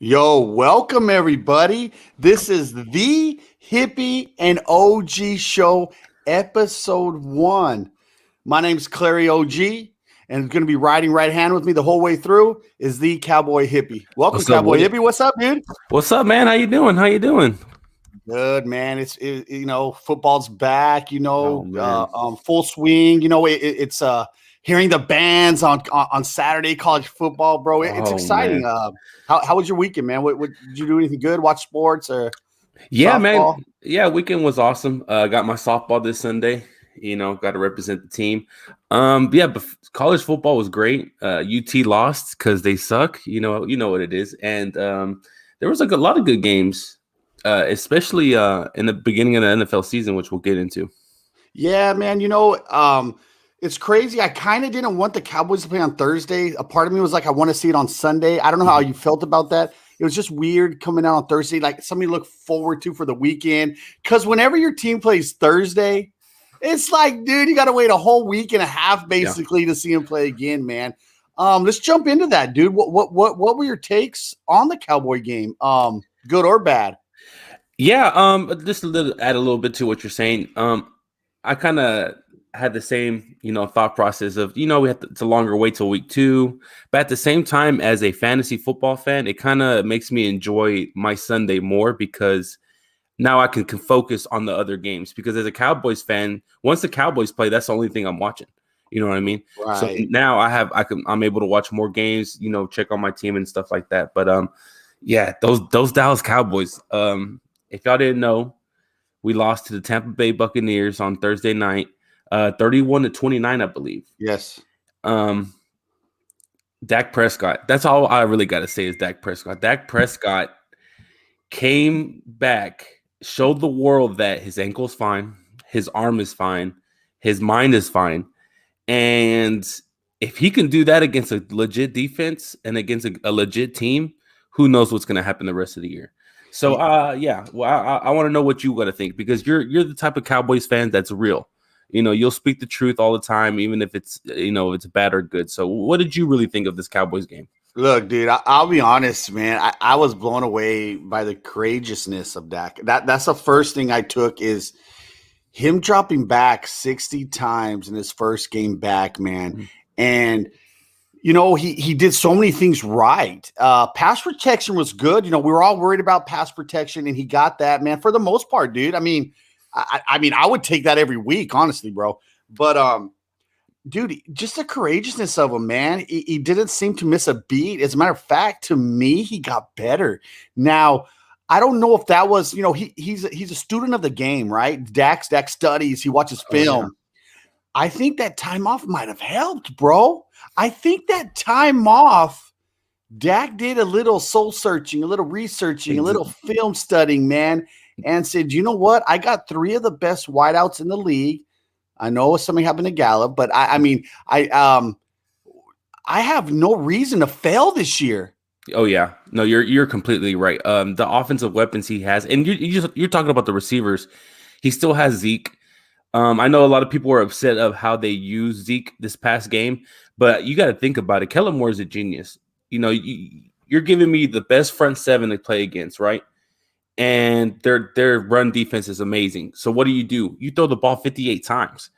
Yo, welcome everybody. This is the Hippie and OG Show, episode 1. My name's Clary OG, and going to be riding right hand with me the whole way through is the Cowboy Hippie. Welcome, What's up, Cowboy Woody? Hippie. What's up, dude? What's up, man? How you doing? Good, man. Football's back. Oh man. Full swing. It's hearing the bands on Saturday college football, bro. It's Oh exciting. man. How was your weekend, man? What did you do? Anything good? Watch sports or Yeah, softball? man. Yeah, weekend was awesome. Got my softball this Sunday. Got to represent the team. But college football was great. UT lost because they suck. You know what it is. And there was like a lot of good games, especially in the beginning of the NFL season, which we'll get into. Yeah, man. It's crazy. I kind of didn't want the Cowboys to play on Thursday. A part of me was like, I want to see it on Sunday. I don't know how you felt about that. It was just weird coming out on Thursday, like something to look forward to for the weekend. Because whenever your team plays Thursday, it's like, dude, you got to wait a whole week and a half basically to see him play again, man. Let's jump into that, dude. What were your takes on the Cowboy game? Good or bad? Yeah, just add a little bit to what you're saying. I kind of had the same, thought process of, it's a longer wait till week 2, but at the same time, as a fantasy football fan, it kind of makes me enjoy my Sunday more because now I can focus on the other games. Because as a Cowboys fan, once the Cowboys play, that's the only thing I'm watching. You know what I mean? Right. So now I'm able to watch more games, check on my team and stuff like that. But yeah, those Dallas Cowboys. If y'all didn't know, we lost to the Tampa Bay Buccaneers on Thursday night, 31-29, I believe. Yes. Dak Prescott. That's all I really got to say is Dak Prescott. Dak Prescott came back, showed the world that his ankle's fine, his arm is fine, his mind is fine. And if he can do that against a legit defense and against a legit team, who knows what's going to happen the rest of the year. So, well, I want to know what you got to think, because you're the type of Cowboys fan that's real. You'll speak the truth all the time, even if it's, it's bad or good. So what did you really think of this Cowboys game? Look, dude, I'll be honest, man. I was blown away by the courageousness of Dak. That's the first thing I took is him dropping back 60 times in his first game back, man. Mm-hmm. And he did so many things right. Pass protection was good. We were all worried about pass protection, and he got that, man, for the most part, dude. I mean, I would take that every week, honestly, bro. But dude, just the courageousness of him, man. He didn't seem to miss a beat. As a matter of fact, to me, he got better. Now, I don't know if that was, he's a student of the game, right? Dak studies. He watches film. Oh, yeah. I think that time off might have helped, bro. I think that time off, Dak did a little soul searching, a little researching, a little film studying, man, and said, you know what? I got 3 of the best wideouts in the league. I know something happened to Gallup, but I have no reason to fail this year. Oh yeah, no, you're completely right. The offensive weapons he has, and you're talking about the receivers. He still has Zeke. I know a lot of people were upset of how they used Zeke this past game, but you got to think about it. Kellen Moore is a genius. You're giving me the best front 7 to play against, right? And their run defense is amazing. So what do? You throw the ball 58 times,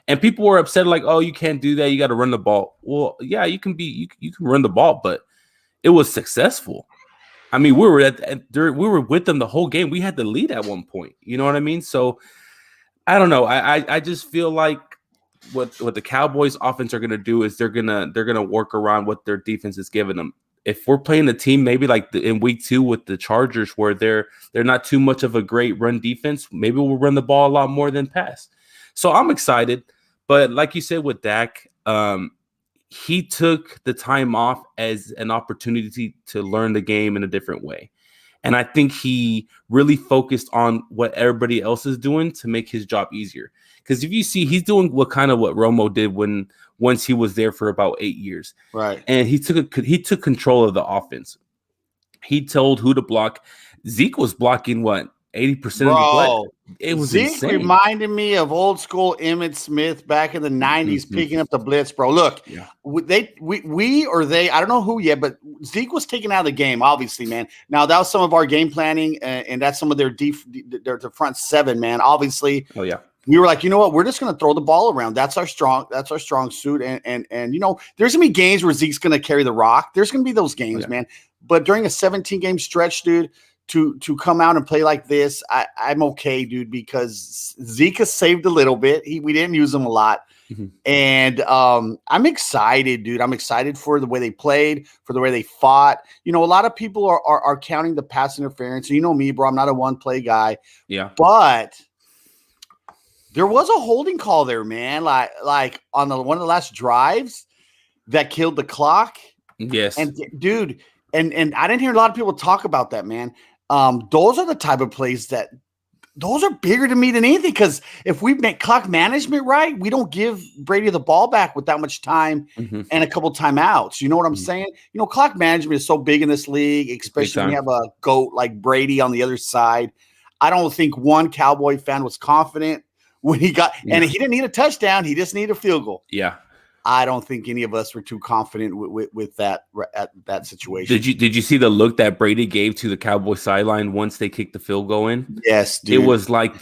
and people were upset like, oh, you can't do that. You got to run the ball. Well, yeah, you can run the ball, but it was successful. I mean, we were with them the whole game. We had the lead at one point. You know what I mean? So I don't know. I just feel like what the Cowboys offense are gonna do is they're gonna work around what their defense is giving them. If we're playing a team maybe like in week 2 with the Chargers, where they're not too much of a great run defense, maybe we'll run the ball a lot more than pass. So I'm excited, but like you said with Dak, he took the time off as an opportunity to learn the game in a different way. And I think he really focused on what everybody else is doing to make his job easier. Because if you see, he's doing what Romo did once he was there for about 8 years. Right. And he took control of the offense. He told who to block. Zeke was blocking 80% of the but Bro, it was Zeke insane. reminded me of old school Emmitt Smith back in the 90s Mhm. picking up the blitz, bro. Look, Yeah. we or they, I don't know who yet, but Zeke was taken out of the game, obviously, man. Now, that was some of our game planning, and that's some of their their front seven, man. Obviously, Oh yeah. we were like, you know what, we're just going to throw the ball around. That's our strong suit. And there's going to be games where Zeke's going to carry the rock. There's going to be those Oh games, yeah. man. But during a 17 game stretch, dude, to come out and play like this, I'm okay, dude, because Zeke has saved a little bit. We didn't use him a lot. Mhm. And I'm excited, dude. I'm excited for the way they played, for the way they fought. A lot of people are counting the pass interference. You know me, bro. I'm not a one play guy. Yeah. But there was a holding call there, man. Like on one of the last drives that killed the clock. Yes. And dude, and I didn't hear a lot of people talk about that, man. Those are the type of plays those are bigger to me than anything. Because if we make clock management right, we don't give Brady the ball back with that much time Mhm. and a couple timeouts. You know what I'm Mhm. saying? Clock management is so big in this league, especially when you have a GOAT like Brady on the other side. I don't think one Cowboy fan was confident when he got, and he didn't need a touchdown. He just needed a field goal. Yeah. I don't think any of us were too confident with that at that situation. Did you see the look that Brady gave to the Cowboy sideline once they kicked the field goal in? Yes, dude. It was like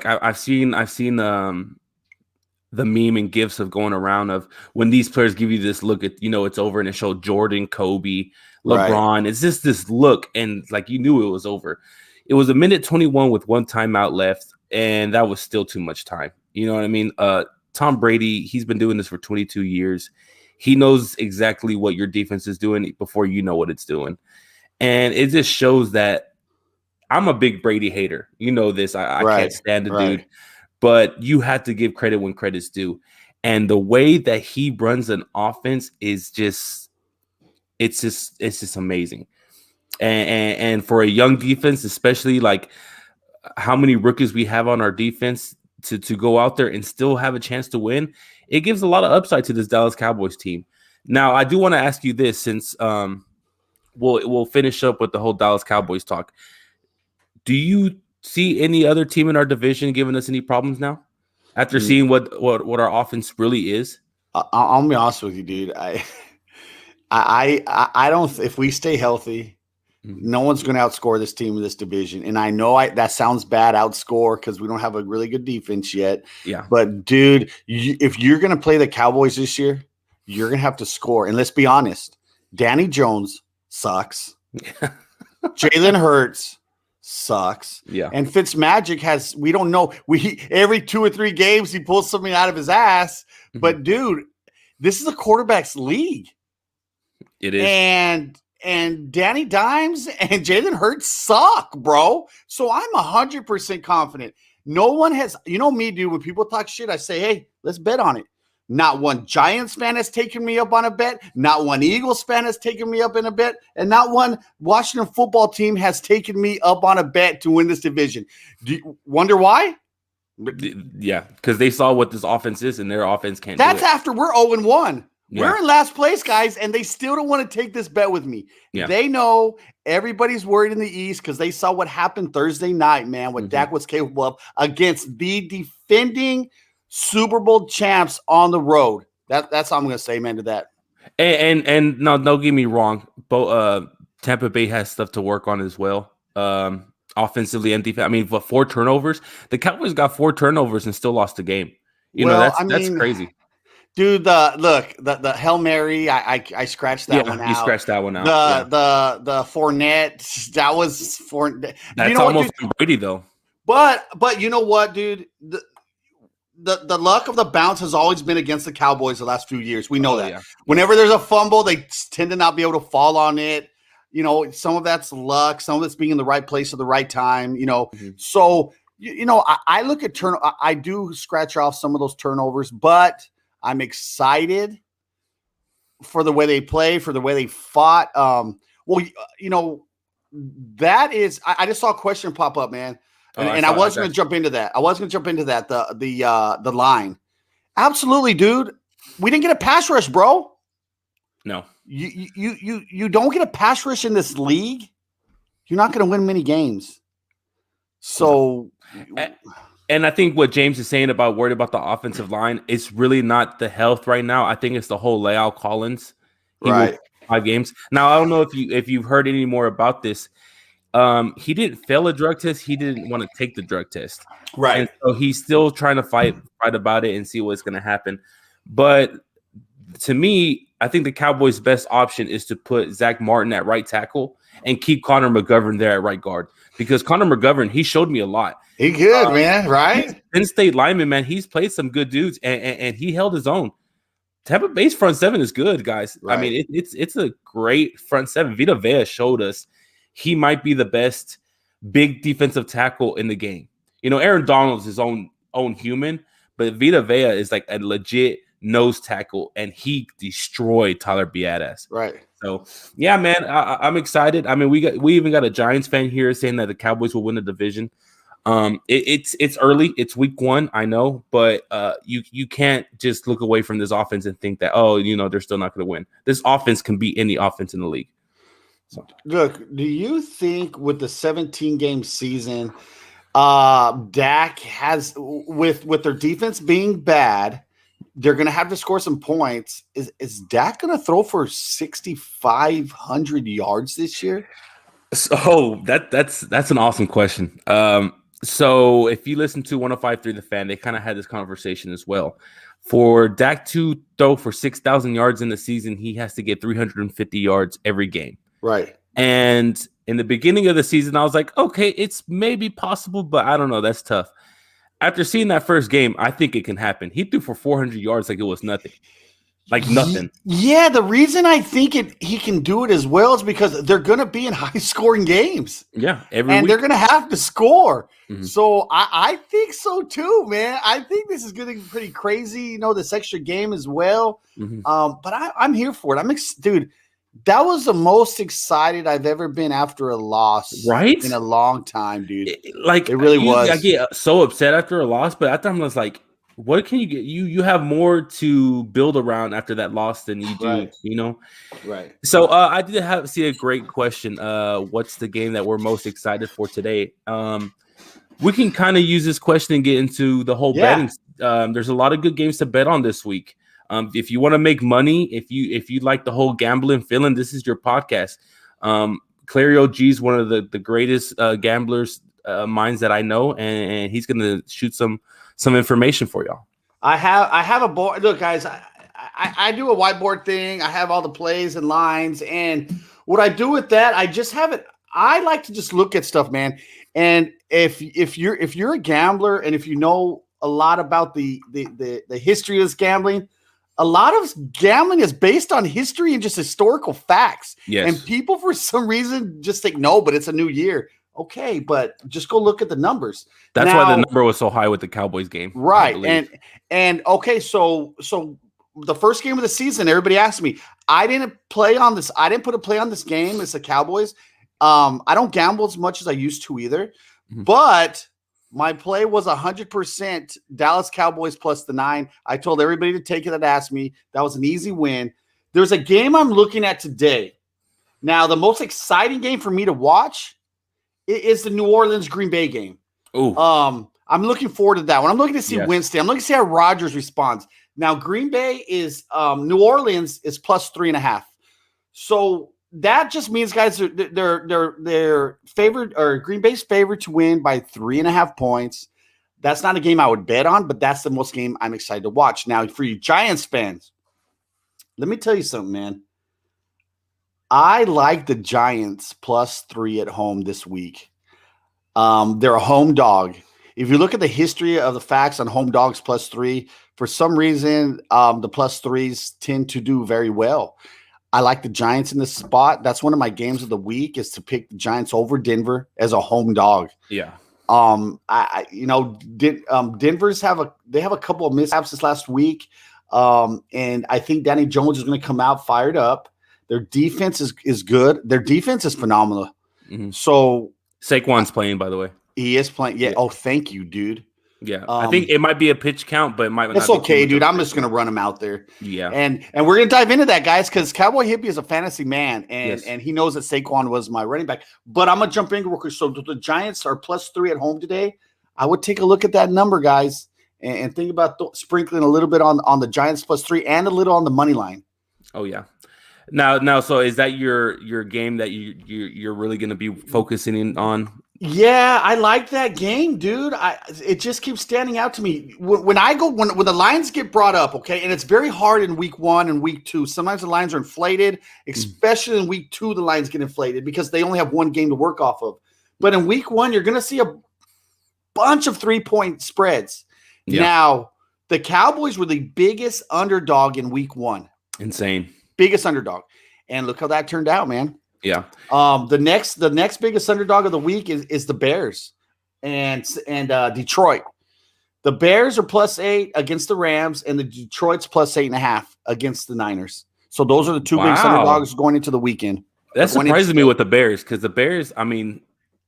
I've seen the meme and gifs of going around of when these players give you this look at it's over, and it showed Jordan, Kobe, LeBron. Right. It's just this look, and like you knew it was over. It was a minute 21 with one timeout left, and that was still too much time. You know what I mean? Tom Brady, he's been doing this for 22 years. He knows exactly what your defense is doing before you know what it's doing. And it just shows that I'm a big Brady hater. You know this. I can't stand the dude. But you have to give credit when credit's due. And the way that he runs an offense is just amazing. And for a young defense, especially like how many rookies we have on our defense to go out there and still have a chance to win, it gives a lot of upside to this Dallas Cowboys team. Now, I do want to ask you this, since we'll finish up with the whole Dallas Cowboys talk. Do you see any other team in our division giving us any problems now after seeing what our offense really is? I'll be honest with you, dude. I don't. If we stay healthy, no one's going to outscore this team in this division. And I know that sounds bad, outscore, because we don't have a really good defense yet. Yeah. But dude, if you're going to play the Cowboys this year, you're going to have to score. And let's be honest, Danny Jones sucks. Jalen Hurts sucks. Yeah. And Fitzmagic we don't know. Every 2 or 3 games he pulls something out of his ass. Mm-hmm. But dude, this is a quarterback's league. It is. And Danny Dimes and Jalen Hurts suck, bro. So I'm 100% confident. No one has, me, dude, when people talk shit, I say, hey, let's bet on it. Not one Giants fan has taken me up on a bet. Not one Eagles fan has taken me up in a bet. And not one Washington football team has taken me up on a bet to win this division. Do you wonder why? Yeah, because they saw what this offense is, and their offense can't do it. That's after we're 0-1. Yeah. We're in last place, guys, and they still don't want to take this bet with me. Yeah. They know everybody's worried in the East because they saw what happened Thursday night, man, what Dak was capable of against the defending Super Bowl champs on the road. That's all I'm going to say, man, to that. And no, don't get me wrong. Tampa Bay has stuff to work on as well. Offensively and defense. I mean, but 4 turnovers. The Cowboys got 4 turnovers and still lost the game. That's crazy. Dude, the Hail Mary, I scratched that one out. You scratched that one out. The Fournette, that was Fournette. That's almost Brady though. But you know what, dude? The luck of the bounce has always been against the Cowboys the last few years. We know that. Yeah. Whenever there's a fumble, they tend to not be able to fall on it. Some of that's luck, some of it's being in the right place at the right time. So I look at I do scratch off some of those turnovers, but I'm excited for the way they play, for the way they fought. That is, I just saw a question pop up, man. And I wasn't going to jump into that. The line. Absolutely, dude. We didn't get a pass rush, bro. No. You don't get a pass rush in this league, you're not going to win many games. So, And I think what James is saying about worried about the offensive line, it's really not the health right now. I think it's the whole Leal Collins. He will right, 5 games. Now, I don't know if you've heard any more about this. He didn't fail a drug test. He didn't want to take the drug test. And right, so he's still trying to fight about it and see what's going to happen. But to me, I think the Cowboys' best option is to put Zach Martin at right tackle and keep Connor McGovern there at right guard. Because Connor McGovern, he showed me a lot. he good, man, right? Penn State lineman, man, he's played some good dudes, and he held his own. Tampa Bay's front seven is good, guys. Right. I mean, it's a great front seven. Vita Vea showed us he might be the best big defensive tackle in the game. You know, Aaron Donald's his own human, but Vita Vea is like a legit nose tackle, and he destroyed Tyler Biadasz. Right. So, yeah, man, I'm excited. I mean, we even got a Giants fan here saying that the Cowboys will win the division. It's early. It's week 1, I know, but you can't just look away from this offense and think that, oh, you know, they're still not going to win. This offense can beat any offense in the league. So. Look, do you think with the 17-game season, Dak has with their defense being bad, they're going to have to score some points. Is Dak going to throw for 6,500 yards this year? So that's an awesome question. So if you listen to 105.3 The Fan, they kind of had this conversation as well. For Dak to throw for 6,000 yards in the season, he has to get 350 yards every game. Right. And in the beginning of the season, I was like, okay, it's maybe possible, but I don't know. That's tough. After seeing that first game, I think it can happen. He threw for 400 yards like it was nothing. Like nothing. Yeah, the reason I think he can do it as well is because they're going to be in high-scoring games. Yeah, and week. They're going to have to score. Mm-hmm. So I think so too, man. I think this is going to be pretty crazy. You know, this extra game as well. Mm-hmm. But I'm here for it. Dude. That was the most excited I've ever been after a loss, right? In a long time, dude. It really was. I get so upset after a loss, but after I'm just like, what can you get? You have more to build around after that loss than you do, right. You know? Right. So I did see a great question. What's the game that we're most excited for today? We can kind of use this question and get into the whole betting. There's a lot of good games to bet on this week. If you want to make money, if you like the whole gambling feeling, this is your podcast. Clary OG is one of the greatest gamblers minds that I know, and he's going to shoot some information for y'all. I have a board. Look, guys, I do a whiteboard thing. I have all the plays and lines, and what I do with that, I just have it. I like to just look at stuff, man. And if you're a gambler, and if you know a lot about the history of this gambling. A lot of gambling is based on history and just historical facts. Yes. And people, for some reason, just think, no, but it's a new year. Okay, but just go look at the numbers. That's why the number was so high with the Cowboys game. Right. And okay, so the first game of the season, everybody asked me, I didn't play on this. I didn't put a play on this game. It's the Cowboys. I don't gamble as much as I used to either. Mm-hmm. But my play was 100% Dallas Cowboys plus the 9. I told everybody to take it that asked me. That was an easy win. There's a game I'm looking at today. Now, the most exciting game for me to watch is the New Orleans Green Bay game. Ooh. I'm looking forward to that one. I'm looking to see Winston. I'm looking to see how Rodgers responds. Now, Green Bay is New Orleans is plus 3.5. So that just means, guys, they're favored, or Green Bay's favored to win by 3.5 points. That's not a game I would bet on, but that's the most game I'm excited to watch. Now, for you Giants fans, let me tell you something, man. I like the Giants plus 3 at home this week. They're a home dog. If you look at the history of the facts on home dogs plus 3, for some reason, the plus 3s tend to do very well. I like the Giants in this spot. That's one of my games of the week, is to pick the Giants over Denver as a home dog. Yeah. Denver's have a couple of mishaps this last week. And I think Danny Jones is going to come out fired up. Their defense is good. Their defense is phenomenal. Mm-hmm. So Saquon's playing, by the way. He is playing. Yeah. Oh, thank you, dude. Yeah, I think it might be a pitch count, but it might That's not be okay, too dude. much of I'm a just pitch gonna count. run him out there. Yeah. And we're gonna dive into that, guys, because Cowboy Hippie is a fantasy man, Yes. and he knows that Saquon was my running back. But I'm gonna jump in real quick. So the Giants are +3 at home today. I would take a look at that number, guys, and think about sprinkling a little bit on the Giants +3 and a little on the money line. Oh yeah. Now, so is that your game that you're really going to be focusing in on? Yeah, I like that game, dude. It just keeps standing out to me when the lines get brought up. Okay, and it's very hard in week 1 and week 2. Sometimes the lines are inflated, especially in week 2. The lines get inflated because they only have one game to work off of. But in week 1, you're going to see a bunch of 3-point spreads. Yeah. Now, the Cowboys were the biggest underdog in week 1. Insane. Biggest underdog. And look how that turned out, man. Yeah. The next biggest underdog of the week is the Bears and Detroit. The Bears are +8 against the Rams, and the Detroit's +8.5 against the Niners. So those are the two biggest underdogs going into the weekend. That surprises me with the Bears, because the Bears, I mean,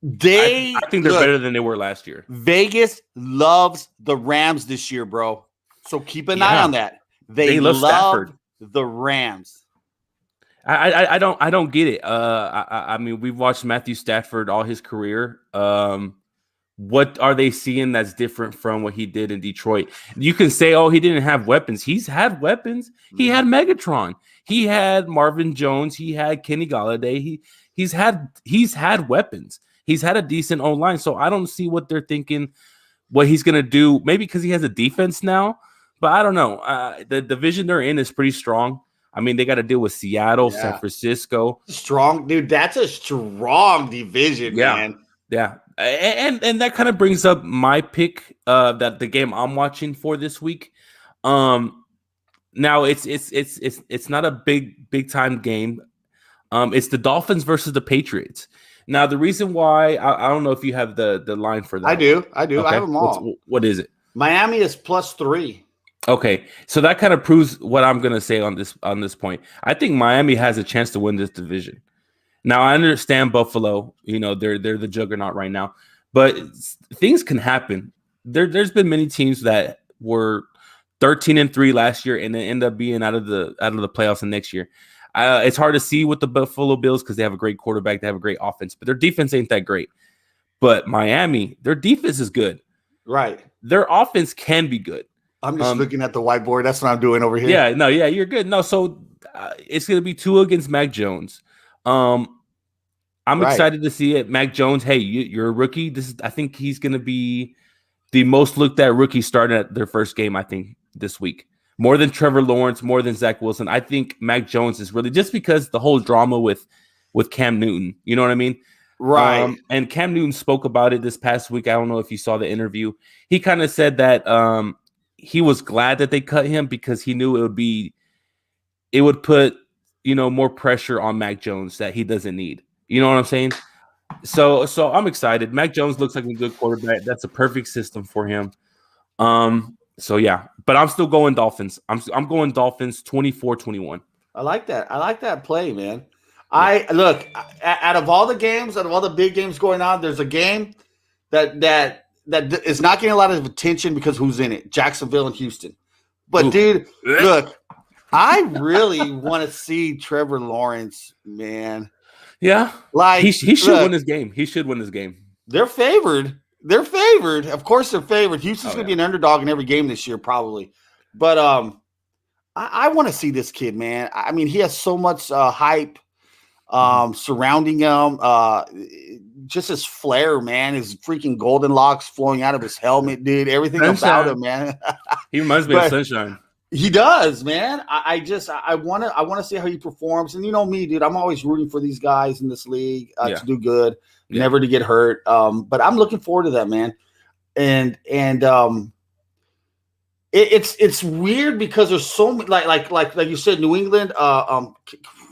I think they're better than they were last year. Vegas loves the Rams this year, bro. So keep an eye on that. They love Stafford. The Rams. I don't get it. I mean, we've watched Matthew Stafford all his career. What are they seeing that's different from what he did in Detroit? You can say, oh, he didn't have weapons. He's had weapons. He had Megatron. He had Marvin Jones. He had Kenny Galladay. He's had weapons. He's had a decent O-line. So I don't see what they're thinking, what he's gonna do. Maybe because he has a defense now, but I don't know. The division they're in is pretty strong. I mean, they got to deal with Seattle, San Francisco. Strong, dude. That's a strong division, man. Yeah. And that kind of brings up my pick, that the game I'm watching for this week. Now it's not a big time game. It's the Dolphins versus the Patriots. Now, the reason why I don't know if you have the line for that. I do. Okay. I have them all. What is it? Miami is +3. Okay, so that kind of proves what I'm going to say on this point. I think Miami has a chance to win this division. Now, I understand Buffalo, they're the juggernaut right now, but things can happen. There's been many teams that were 13-3 last year and then end up being out of the playoffs the next year. It's hard to see with the Buffalo Bills because they have a great quarterback, they have a great offense, but their defense ain't that great. But Miami, their defense is good. Right. Their offense can be good. I'm just looking at the whiteboard. That's what I'm doing over here. Yeah, you're good. No, so it's going to be Tua against Mac Jones. I'm excited to see it. Mac Jones, hey, you're a rookie. I think he's going to be the most looked at rookie starting at their first game, I think, this week. More than Trevor Lawrence, more than Zach Wilson. I think Mac Jones is really, just because the whole drama with Cam Newton. You know what I mean? Right. And Cam Newton spoke about it this past week. I don't know if you saw the interview. He kind of said that he was glad that they cut him because he knew it would put, more pressure on Mac Jones that he doesn't need. You know what I'm saying? So I'm excited. Mac Jones looks like a good quarterback. That's a perfect system for him. So yeah, but I'm still going Dolphins. I'm going Dolphins 24-21. I like that. I like that play, man. I look, out of all the games, out of all the big games going on, there's a game that is not getting a lot of attention because who's in it? Jacksonville and Houston. But dude, look, I really want to see Trevor Lawrence, man. Yeah, like he should win this game. He should win this game. They're favored. Of course, they're favored. Houston's going to be an underdog in every game this year, probably. But I want to see this kid, man. I mean, he has so much hype surrounding him. Just his flair, man. His freaking golden locks flowing out of his helmet, dude. Everything about him, man. He reminds me of Sunshine. He does, man. I want to see how he performs. And you know me, dude. I'm always rooting for these guys in this league to do good, never to get hurt. But I'm looking forward to that, man. And it's weird because there's so many, like you said, New England.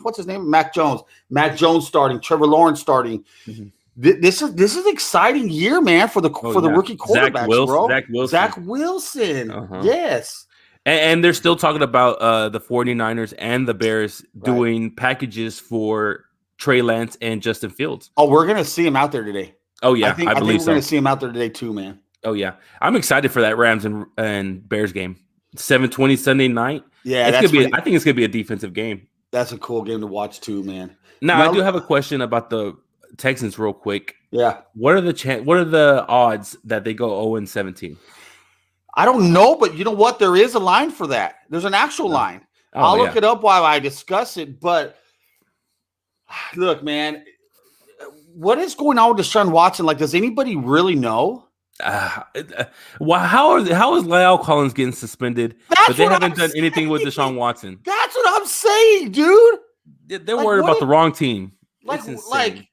What's his name? Mac Jones. Mac Jones starting. Trevor Lawrence starting. Mm-hmm. This is an exciting year, man, for the rookie quarterbacks, bro. Zach Wilson. Uh-huh. Yes. And they're still talking about the 49ers and the Bears doing packages for Trey Lance and Justin Fields. Oh, we're going to see him out there today. Oh, yeah. I think we're going to see him out there today too, man. Oh yeah, I'm excited for that Rams and Bears game. 7:20 Sunday night. Yeah, It's gonna that's be. pretty. I think it's gonna be a defensive game. That's a cool game to watch too, man. Now, I do Now, have a question about the Texans, real quick. yeah, What are the odds that they go 0-17? I don't know, but you know what? There is a line for that. There's an actual Oh, line. oh I'll look yeah. it up while I discuss it. But look, man, what is going on with Deshaun Watson? Like, does anybody really know? How is Lyle Collins getting suspended, That's but they what haven't I'm done anything with saying. Deshaun Watson? That's what I'm saying, dude. They're Like, worried what about the wrong team. Like, It's insane.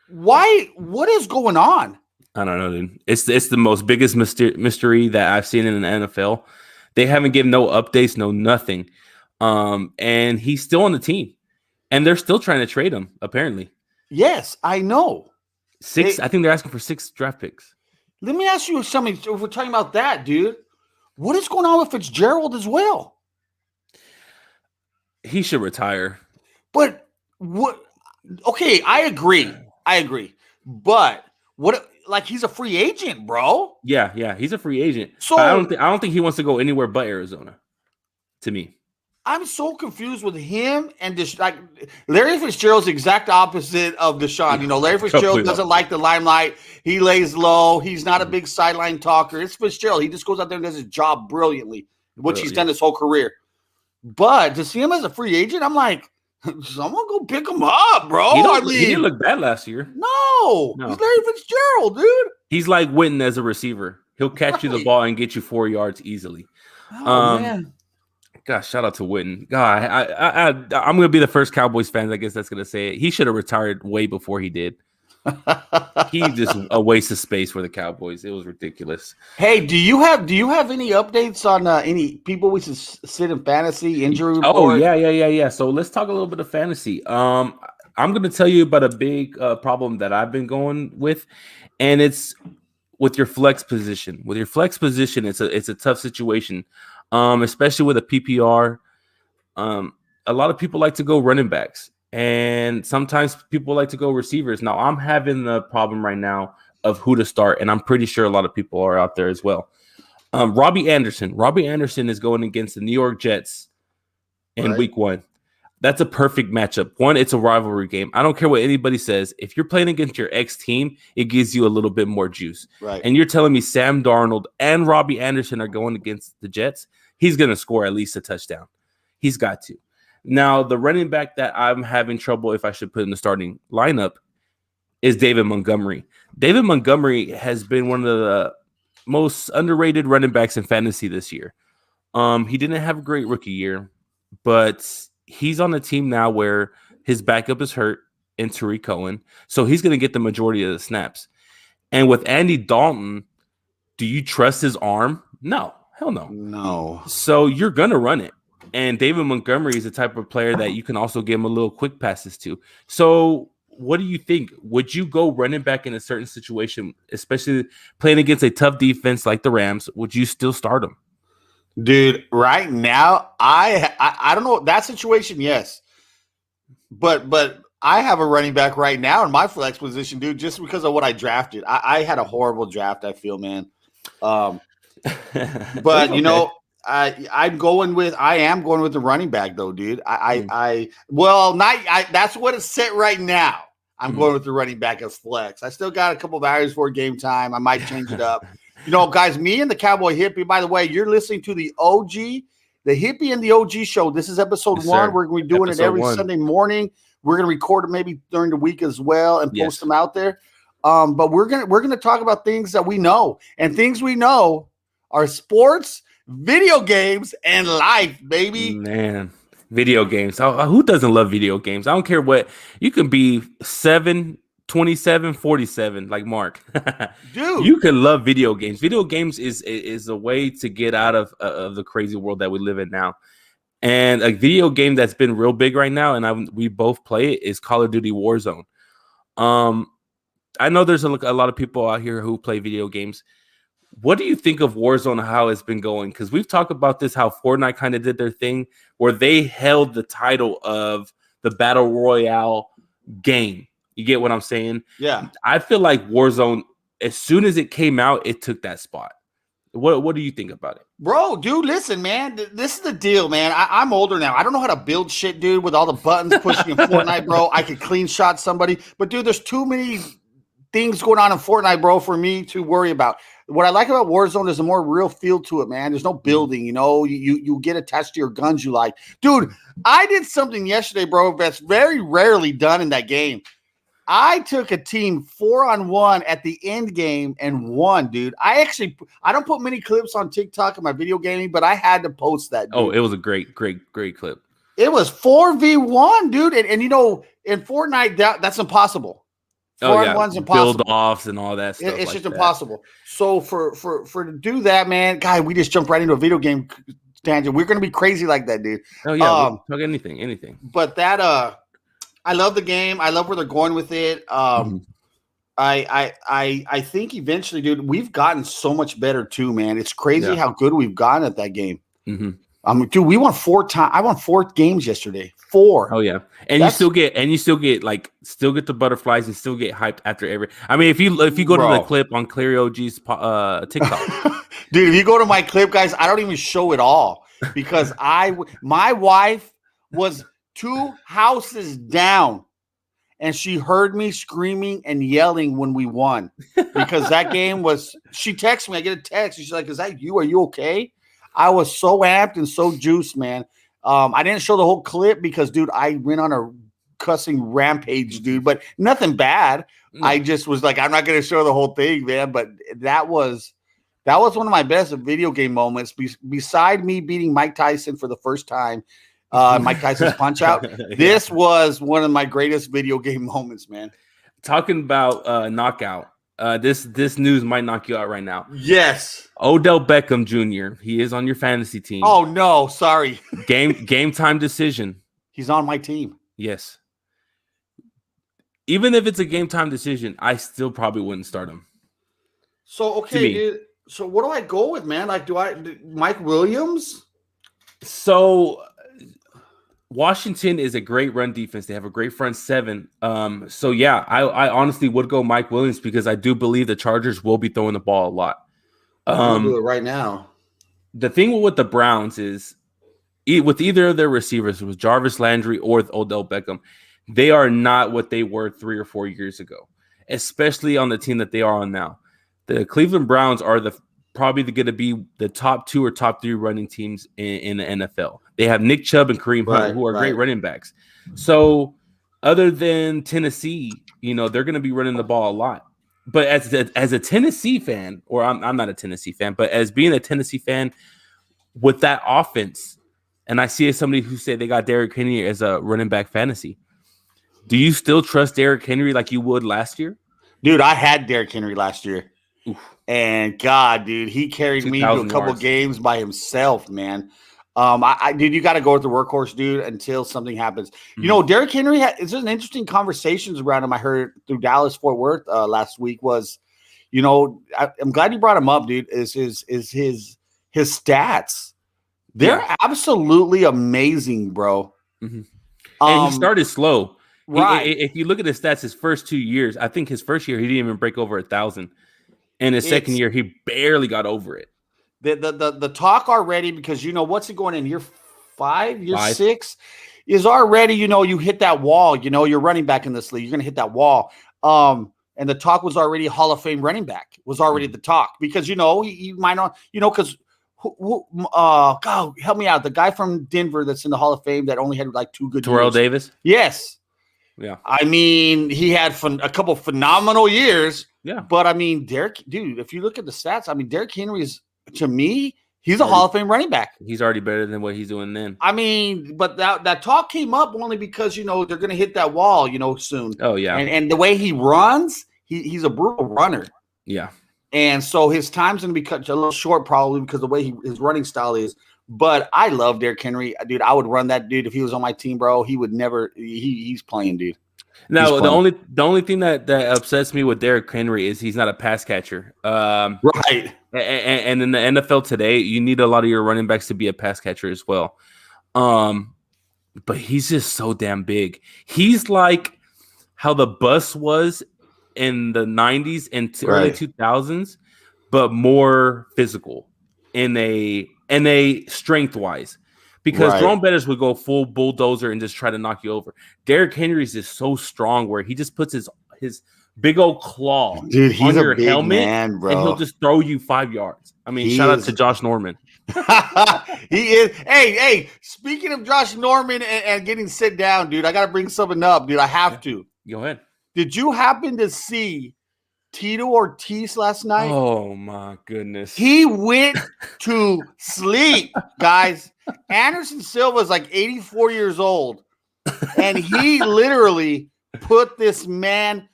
why? What is going on? I don't know, dude. It's the most biggest mystery that I've seen in the NFL. They haven't given no updates, no nothing. And he's still on the team, and they're still trying to trade him. Apparently, Yes, I know. I think they're asking for 6 draft picks. Let me ask you something. If we're talking about that, dude, what is going on with Fitzgerald as well? He should retire. But what? Okay, I agree. But what? Like, he's a free agent, bro. Yeah, he's a free agent. So But I don't think he wants to go anywhere but Arizona. To me, I'm so confused with him and like Larry Fitzgerald's the exact opposite of Deshaun. You know, Larry Fitzgerald doesn't like the limelight. He lays low. He's not a big sideline talker. It's Fitzgerald. He just goes out there and does his job brilliantly, which he's done his whole career. But to see him as a free agent, I'm like, someone go pick him up, bro. He didn't look bad last year. No. He's Larry Fitzgerald, dude. He's like Witten as a receiver. He'll catch you the ball and get you 4 yards easily. Oh, man. Gosh, shout out to Witten. God, I'm going to be the first Cowboys fan, I guess that's going to say it. He should have retired way before he did. He's just a waste of space for the Cowboys. It was ridiculous. Hey, do you have any updates on any people we should sit in fantasy injury report? Oh yeah. So let's talk a little bit of fantasy. I'm going to tell you about a big problem that I've been going with, and it's with your flex position. With your flex position, it's a tough situation, especially with a PPR. A lot of people like to go running backs, and sometimes people like to go receivers. Now, I'm having the problem right now of who to start, and I'm pretty sure a lot of people are out there as well. Robbie Anderson. Robbie Anderson is going against the New York Jets in Week 1. That's a perfect matchup. One, it's a rivalry game. I don't care what anybody says. If you're playing against your ex team, it gives you a little bit more juice. Right. And you're telling me Sam Darnold and Robbie Anderson are going against the Jets? He's going to score at least a touchdown. He's got to. Now, the running back that I'm having trouble if I should put in the starting lineup is David Montgomery. David Montgomery has been one of the most underrated running backs in fantasy this year. He didn't have a great rookie year, but he's on a team now where his backup is hurt in Tariq Cohen, so he's going to get the majority of the snaps. And with Andy Dalton, do you trust his arm? No, hell no. No. So you're going to run it. And David Montgomery is the type of player that you can also give him a little quick passes to. So what do you think? Would you go running back in a certain situation, especially playing against a tough defense like the Rams? Would you still start him? Dude, right now, I don't know that situation. Yes, but I have a running back right now in my flex position, dude, just because of what I drafted. I had a horrible draft, I feel, man. But Okay. you know, I am going with the running back though, dude. That's what it's set right now. I'm going with the running back as flex. I still got a couple of hours for game time. I might change it up. You know, guys, me and the Cowboy Hippie, by the way, you're listening to the OG, the Hippie and the OG show. This is episode 1. We're going to be doing it every Sunday morning. We're going to record it maybe during the week as well and post them out there. But we're going to talk about things that we know. And things we know are sports, video games, and life, baby. Man, video games. Who doesn't love video games? I don't care what. You can be 7, 27, 47 like Mark. Dude, you can love video games. Video games is a way to get out of the crazy world that we live in now. And a video game that's been real big right now, and we both play it, is Call of Duty Warzone. I know there's a lot of people out here who play video games. What do you think of Warzone, how it's been going? Because we've talked about this, how Fortnite kind of did their thing, where they held the title of the Battle Royale game. You get what I'm saying? Yeah. I feel like Warzone as soon as it came out, it took that spot. What do you think about it? Bro, dude, listen, man. This is the deal, man. I'm older now. I don't know how to build shit, dude, with all the buttons pushing in Fortnite, bro. I could clean shot somebody. But, dude, there's too many things going on in Fortnite, bro, for me to worry about. What I like about Warzone is a more real feel to it, man. There's no building, you know. You get attached to your guns you like. Dude, I did something yesterday, bro, that's very rarely done in that game. I took a team 4-on-1 at the end game and won, dude. I don't put many clips on TikTok of my video gaming, but I had to post that, dude. Oh, it was a great clip. It was 4v1, dude. And you know, in Fortnite, that's impossible. 4-on-1's impossible. Build offs and all that stuff. It's just impossible. So for to do that, man, guy, we just jumped right into a video game tangent. We're gonna be crazy like that, dude. Oh yeah, talk anything. But that I love the game. I love where they're going with it. I think eventually, dude, we've gotten so much better too, man. It's crazy how good we've gotten at that game. Dude, we won 4 times. I won 4 games yesterday. 4. Oh yeah, and you still get the butterflies and still get hyped after every. I mean, if you go to the clip on Clary OG's TikTok, dude, if you go to my clip, guys, I don't even show it all because my wife was 2 houses down, and she heard me screaming and yelling when we won because that game was. She texted me. I get a text. She's like, "Is that you? Are you okay?" I was so amped and so juiced, man. I didn't show the whole clip because, dude, I went on a cussing rampage, dude, but nothing bad. I just was like, I'm not going to show the whole thing, man. But that was one of my best video game moments. Beside me beating Mike Tyson for the first time, Mike Tyson's Punch Out. This was one of my greatest video game moments, man. Talking about knockout. This news might knock you out right now. Yes. Odell Beckham Jr. He is on your fantasy team. Oh no, sorry. Game time decision. He's on my team. Yes. Even if it's a game time decision, I still probably wouldn't start him. So okay, dude. So what do I go with, man? Like, do Mike Williams? So Washington is a great run defense. They have a great front 7. So yeah, I honestly would go Mike Williams because I do believe the Chargers will be throwing the ball a lot. I'm gonna do it right now. The thing with the Browns is with either of their receivers, it was Jarvis Landry or Odell Beckham, they are not what they were 3 or 4 years ago, especially on the team that they are on now. The Cleveland Browns are probably going to be the top 2 or top 3 running teams in the NFL. They have Nick Chubb and Kareem Hunt, who are great running backs. So other than Tennessee, you know, they're going to be running the ball a lot. But as a Tennessee fan, or I'm not a Tennessee fan, but as being a Tennessee fan with that offense, and I see as somebody who said they got Derrick Henry as a running back fantasy, do you still trust Derrick Henry like you would last year? Dude, I had Derrick Henry last year. Oof. And God, dude, he carried me to a couple games by himself, man. Dude, you got to go with the workhorse, dude, until something happens. Mm-hmm. You know, Derrick Henry there's an interesting conversations around him. I heard through Dallas Fort Worth last week was, you know, I'm glad you brought him up, dude. Is his stats? They're absolutely amazing, bro. Mm-hmm. And he started slow. Right. If you look at his stats, his first 2 years, I think his first year he didn't even break over 1,000. And his second year, he barely got over it. The talk already, because you know what's it going in year 5, year 6 is already, you know, you hit that wall. You know, you're running back in this league. You're gonna hit that wall. And the talk was already Hall of Fame running back was already the talk because you know he might not, you know, because God help me out, the guy from Denver that's in the Hall of Fame that only had like 2 good Terrell years. Davis. Yes. Yeah. I mean, he had a couple phenomenal years. Yeah. But I mean, dude, if you look at the stats, I mean, Derrick Henry is, to me, he's a Hall of Fame running back. He's already better than what he's doing then. I mean, but that talk came up only because, you know, they're going to hit that wall, you know, soon. Oh, yeah. And the way he runs, he's a brutal runner. Yeah. And so his time's going to be cut a little short probably because the way his running style is. But I love Derrick Henry. Dude, I would run that dude if he was on my team, bro. He would never – he's playing, dude. No, the only thing that upsets me with Derrick Henry is he's not a pass catcher. Right. And in the NFL today, you need a lot of your running backs to be a pass catcher as well. But he's just so damn big. He's like how the bus was in the 90s and early Right. 2000s, but more physical in a strength wise. Because Right. throwing betters would go full bulldozer and just try to knock you over. Derrick Henry's is so strong where he just puts his big old claw Dude, he's on a your big helmet man, and he'll bro. just throw you 5 yards. I mean, He shout out to is. Josh Norman. He is. Hey, speaking of Josh Norman and getting sit down, dude, I got to bring something up, dude. I have to. Go ahead. Did you happen to see Tito Ortiz last night? Oh my goodness. He went to sleep, guys. Anderson Silva is like 84 years old, and he literally put this man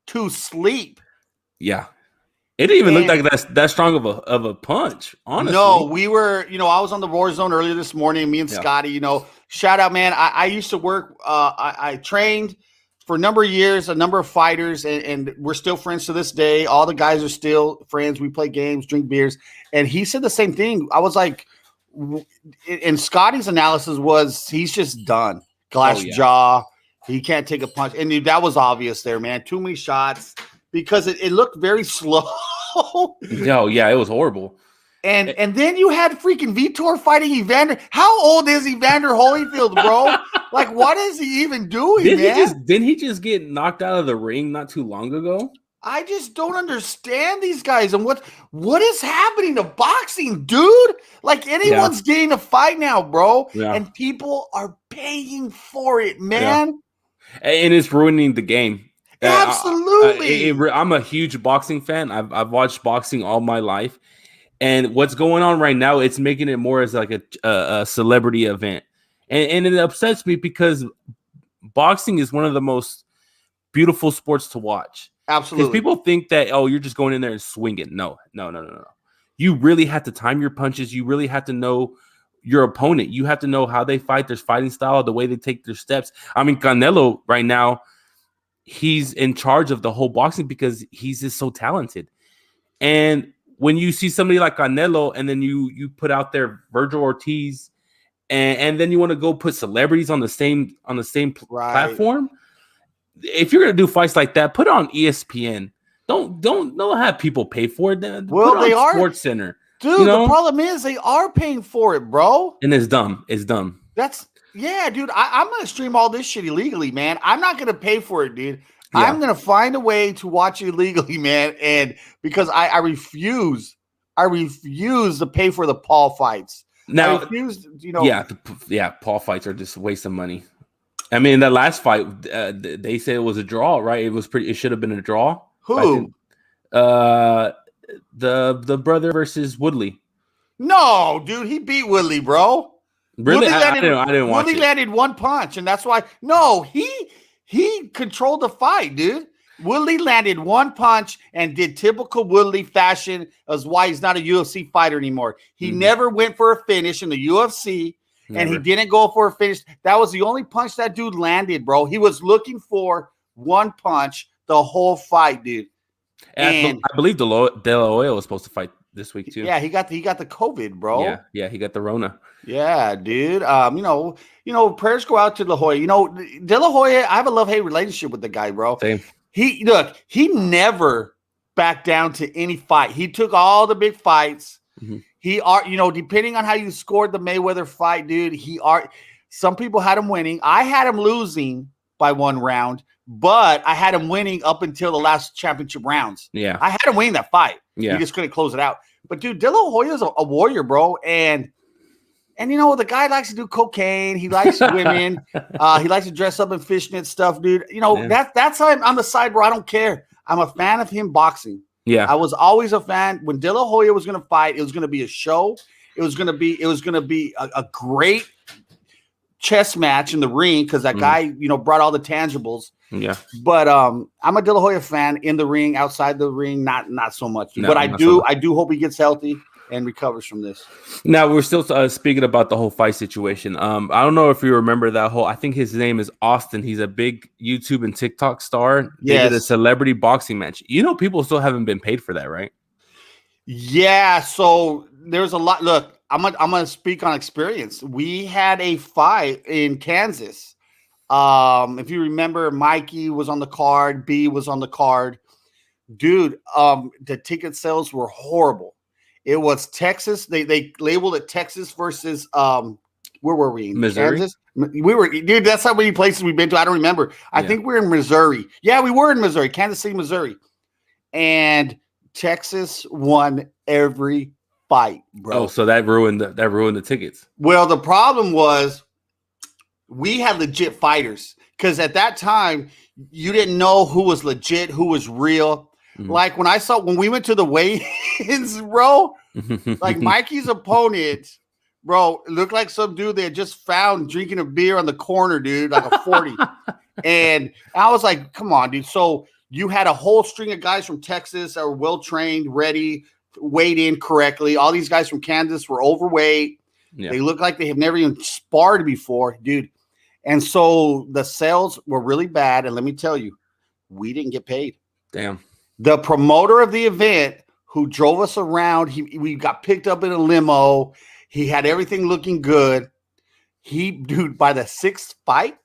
to sleep. Yeah. It didn't even look like that's that strong of a punch, honestly. No, we were, I was on the War Zone earlier this morning, me and Scotty, shout out, man. I used to work, I trained for a number of years, a number of fighters, and we're still friends to this day. All the guys are still friends. We play games, drink beers. And he said the same thing. I was like, and Scotty's analysis was he's just done. Glass jaw. He can't take a punch. And dude, that was obvious there, man. Too many shots because it looked very slow. Oh, yeah, it was horrible. And then you had freaking Vitor fighting Evander. How old is Evander Holyfield, bro? Like, what is he even doing, man? Didn't he just get knocked out of the ring not too long ago? I just don't understand these guys and what is happening to boxing, dude. Like, anyone's getting a fight now, bro. Yeah. And people are paying for it, man. Yeah. And it's ruining the game. Absolutely. I'm a huge boxing fan. I've watched boxing all my life. And what's going on right now, it's making it more as like a celebrity event. And it upsets me because boxing is one of the most beautiful sports to watch. Absolutely. Because people think that, you're just going in there and swinging. No. You really have to time your punches. You really have to know your opponent. You have to know how they fight, their fighting style, the way they take their steps. I mean, Canelo right now, he's in charge of the whole boxing because he's just so talented. And when you see somebody like Canelo and then you put out there Virgil Ortiz and then you want to go put celebrities on the same platform, if you're going to do fights like that, put it on ESPN. Don't have people pay for it. Well, they are Sports Center. Dude, the problem is they are paying for it, bro. And it's dumb. It's dumb. Dude, I'm going to stream all this shit illegally, man. I'm not going to pay for it, dude. Yeah. I'm going to find a way to watch it illegally, man. And because I refuse to pay for the Paul fights. Now, I refuse, Paul fights are just a waste of money. I mean, that last fight, they said it was a draw, right? It should have been a draw. Who? The brother versus Woodley. No, dude, he beat Woodley, bro. Really? I didn't watch it. Woodley landed one punch, and that's why. No, he controlled the fight, dude. Woodley landed one punch and did typical Woodley fashion. That's why he's not a UFC fighter anymore. He never went for a finish in the UFC, and he didn't go for a finish. That was the only punch that dude landed, bro. He was looking for one punch the whole fight, dude. And I believe De La Hoya was supposed to fight this week too. Yeah, he got the COVID, bro. Yeah, he got the Rona. Yeah, dude. Prayers go out to De La Hoya. De La Hoya, I have a love-hate relationship with the guy, bro. Same. He never backed down to any fight. He took all the big fights. Mm-hmm. Depending on how you scored the Mayweather fight, dude, some people had him winning. I had him losing by one round, but I had him winning up until the last championship rounds. Yeah. I had him winning that fight. Yeah. He just couldn't close it out. But dude, De La Hoya's a warrior, bro. And the guy likes to do cocaine. He likes women. He likes to dress up in fishnet stuff, dude. That's how I'm on the side where I don't care. I'm a fan of him boxing. Yeah. I was always a fan. When De La Hoya was going to fight, it was going to be a show. It was going to be a great chess match in the ring because that guy, brought all the tangibles. Yeah. But I'm a De La Hoya fan in the ring, outside the ring, not so much. No, but I do hope he gets healthy and recovers from this. Now, we're still speaking about the whole fight situation. I don't know if you remember that I think his name is Austin. He's a big YouTube and TikTok star. They did a celebrity boxing match. People still haven't been paid for that, right? Yeah, so there's a lot. Look, I'm gonna speak on experience. We had a fight in Kansas. If you remember, Mikey was on the card, B was on the card. Dude, the ticket sales were horrible. It was Texas. They labeled it Texas versus where were we? In Missouri? Kansas? We were, dude, that's how many places we've been to. I don't remember. I think we're in Missouri. Yeah, we were in Missouri, Kansas City, Missouri. And Texas won every fight, bro. Oh, so that ruined the tickets. Well, the problem was we had legit fighters because at that time you didn't know who was legit, who was real. Mm-hmm. Like when we went to the weigh-ins, bro, like Mikey's opponent, bro, looked like some dude they had just found drinking a beer on the corner, dude, like a 40. And I was like, come on, dude. So you had a whole string of guys from Texas that were well-trained, ready, weighed in correctly. All these guys from Kansas were overweight. Yeah. They look like they have never even sparred before, dude. And so the sales were really bad. And let me tell you, we didn't get paid. Damn. The promoter of the event who drove us around, we got picked up in a limo. He had everything looking good. Dude, by the 6th fight,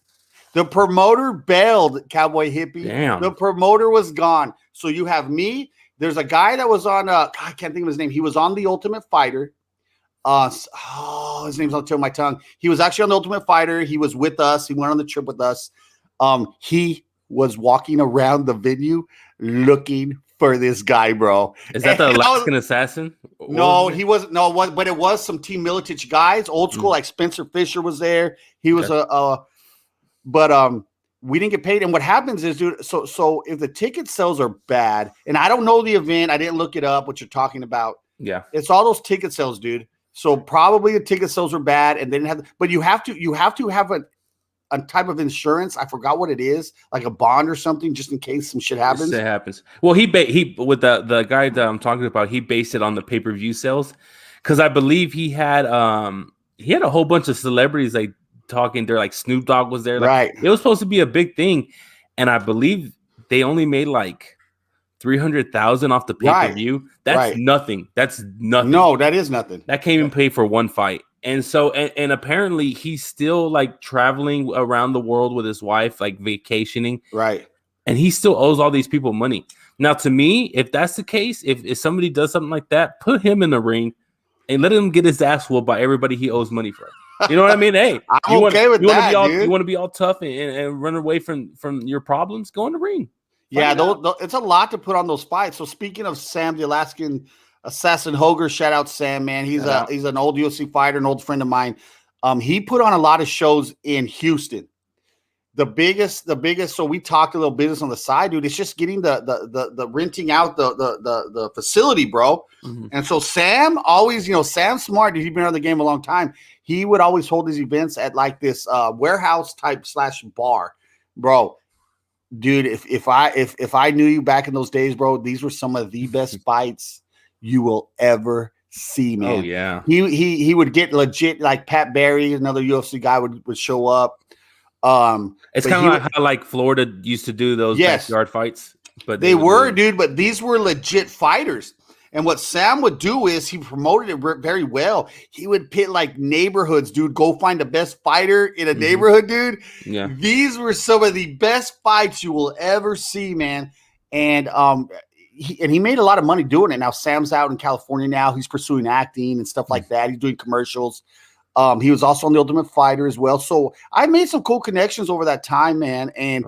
the promoter bailed, Cowboy Hippie. Damn. The promoter was gone. So you have me. There's a guy that was on, I can't think of his name. He was on The Ultimate Fighter. His name's on the tip of my tongue. He was actually on The Ultimate Fighter. He was with us. He went on the trip with us. He was walking around the venue looking for this guy, bro. Is that the Alaskan assassin? No, he wasn't. No, but it was some Team Militich guys, old school, like Spencer Fisher was there. He was but we didn't get paid. And what happens is, dude, so if the ticket sales are bad, and I don't know the event, I didn't look it up, what you're talking about. Yeah. It's all those ticket sales, dude. So probably the ticket sales were bad and they didn't have, but you have to have a type of insurance. I forgot what it is, like a bond or something, just in case some shit happens. It happens. Well, he with the guy that I'm talking about, he based it on the pay-per-view sales, because I believe he had a whole bunch of celebrities like talking there, like Snoop Dogg was there, like, right? It was supposed to be a big thing, and I believe they only made like 300,000 off the pay-per-view. Right. That's nothing. That's nothing. No, that is nothing. That can't even pay for one fight. And so, and apparently he's still like traveling around the world with his wife, like vacationing. Right. And he still owes all these people money. Now, to me, if that's the case, if somebody does something like that, put him in the ring and let him get his ass whooped by everybody he owes money for. You know what I mean? Hey, I'm okay with that, dude. You want to be all tough and run away from your problems? Go in the ring. Yeah, it's a lot to put on those fights. So speaking of Sam, the Alaskan Assassin Hoger, shout out Sam, man. He's an old UFC fighter, an old friend of mine. He put on a lot of shows in Houston. The biggest. So we talked a little business on the side, dude. It's just getting the renting out the facility, bro. Mm-hmm. And so Sam always, Sam's smart. Dude, he's been on the game a long time. He would always hold his events at like this warehouse type / bar, bro. Dude, if I knew you back in those days, bro, these were some of the best fights you will ever see, man. Oh yeah. He would get legit, like Pat Barry, another UFC guy would show up. It's kind of like how like Florida used to do those backyard fights, but they were, dude, but these were legit fighters. And what Sam would do is he promoted it very well. He would pit like neighborhoods, dude. Go find the best fighter in a neighborhood, dude. Yeah. These were some of the best fights you will ever see, man. And he made a lot of money doing it. Now Sam's out in California now. He's pursuing acting and stuff like that. He's doing commercials. He was also on The Ultimate Fighter as well. So I made some cool connections over that time, man. And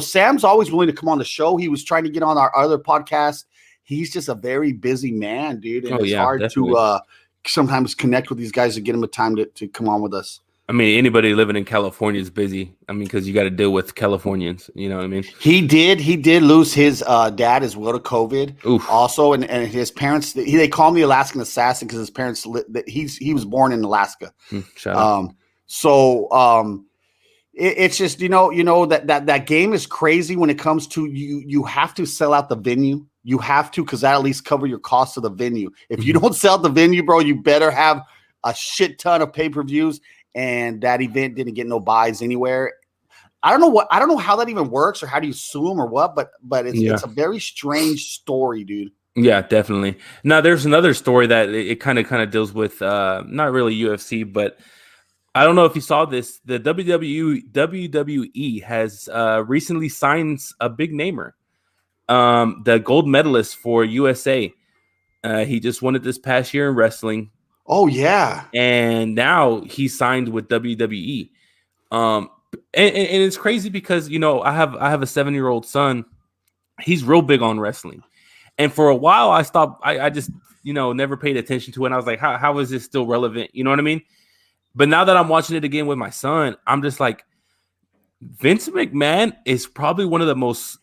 Sam's always willing to come on the show. He was trying to get on our other podcast. He's just a very busy man, dude. And it's hard to sometimes connect with these guys and get them a time to come on with us. I mean, anybody living in California is busy. I mean, because you got to deal with Californians. You know what I mean? He did lose his dad as well to COVID. Oof. Also, and his parents. They call him the Alaskan Assassin because his parents. He was born in Alaska. Shut up. It's just that game is crazy when it comes to you. You have to sell out the venue. You have to, because that at least cover your cost of the venue. If you don't sell the venue, bro, you better have a shit ton of pay-per-views. And that event didn't get no buys anywhere. I don't know how that even works or how do you sue them or what, but it's a very strange story, dude. Yeah, definitely. Now there's another story that it kind of deals with not really UFC, but I don't know if you saw this. The WWE has recently signed a big namer, the gold medalist for USA. He just won it this past year in wrestling. Oh yeah. And now he signed with WWE. Um, and it's crazy because I have a 7-year-old son. He's real big on wrestling, and for a while I stopped. I just never paid attention to it. And I was like, how is this still relevant? You know what I mean? But now that I'm watching it again with my son, I'm just like, Vince McMahon is probably one of the most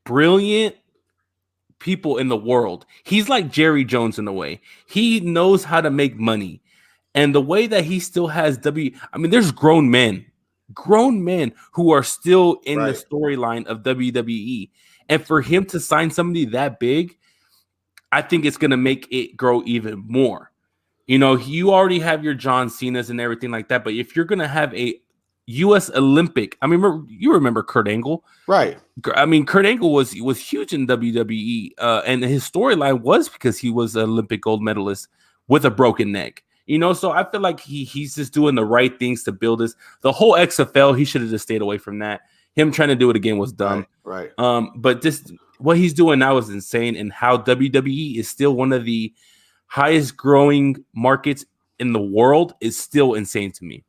brilliant people in the world. He's like Jerry Jones in a way. He knows how to make money. And the way that he still has there's grown men who are still in the storyline of WWE. And for him to sign somebody that big, I think it's going to make it grow even more. You already have your John Cena's and everything like that. But if you're going to have a U.S. Olympic, you remember Kurt Angle, right? Kurt Angle was huge in WWE, and his storyline was because he was an Olympic gold medalist with a broken neck. So I feel like he's just doing the right things to build this. The whole XFL, he should have just stayed away from that. Him trying to do it again was dumb. Right. But just what he's doing now is insane, and how WWE is still one of the highest growing markets in the world is still insane to me.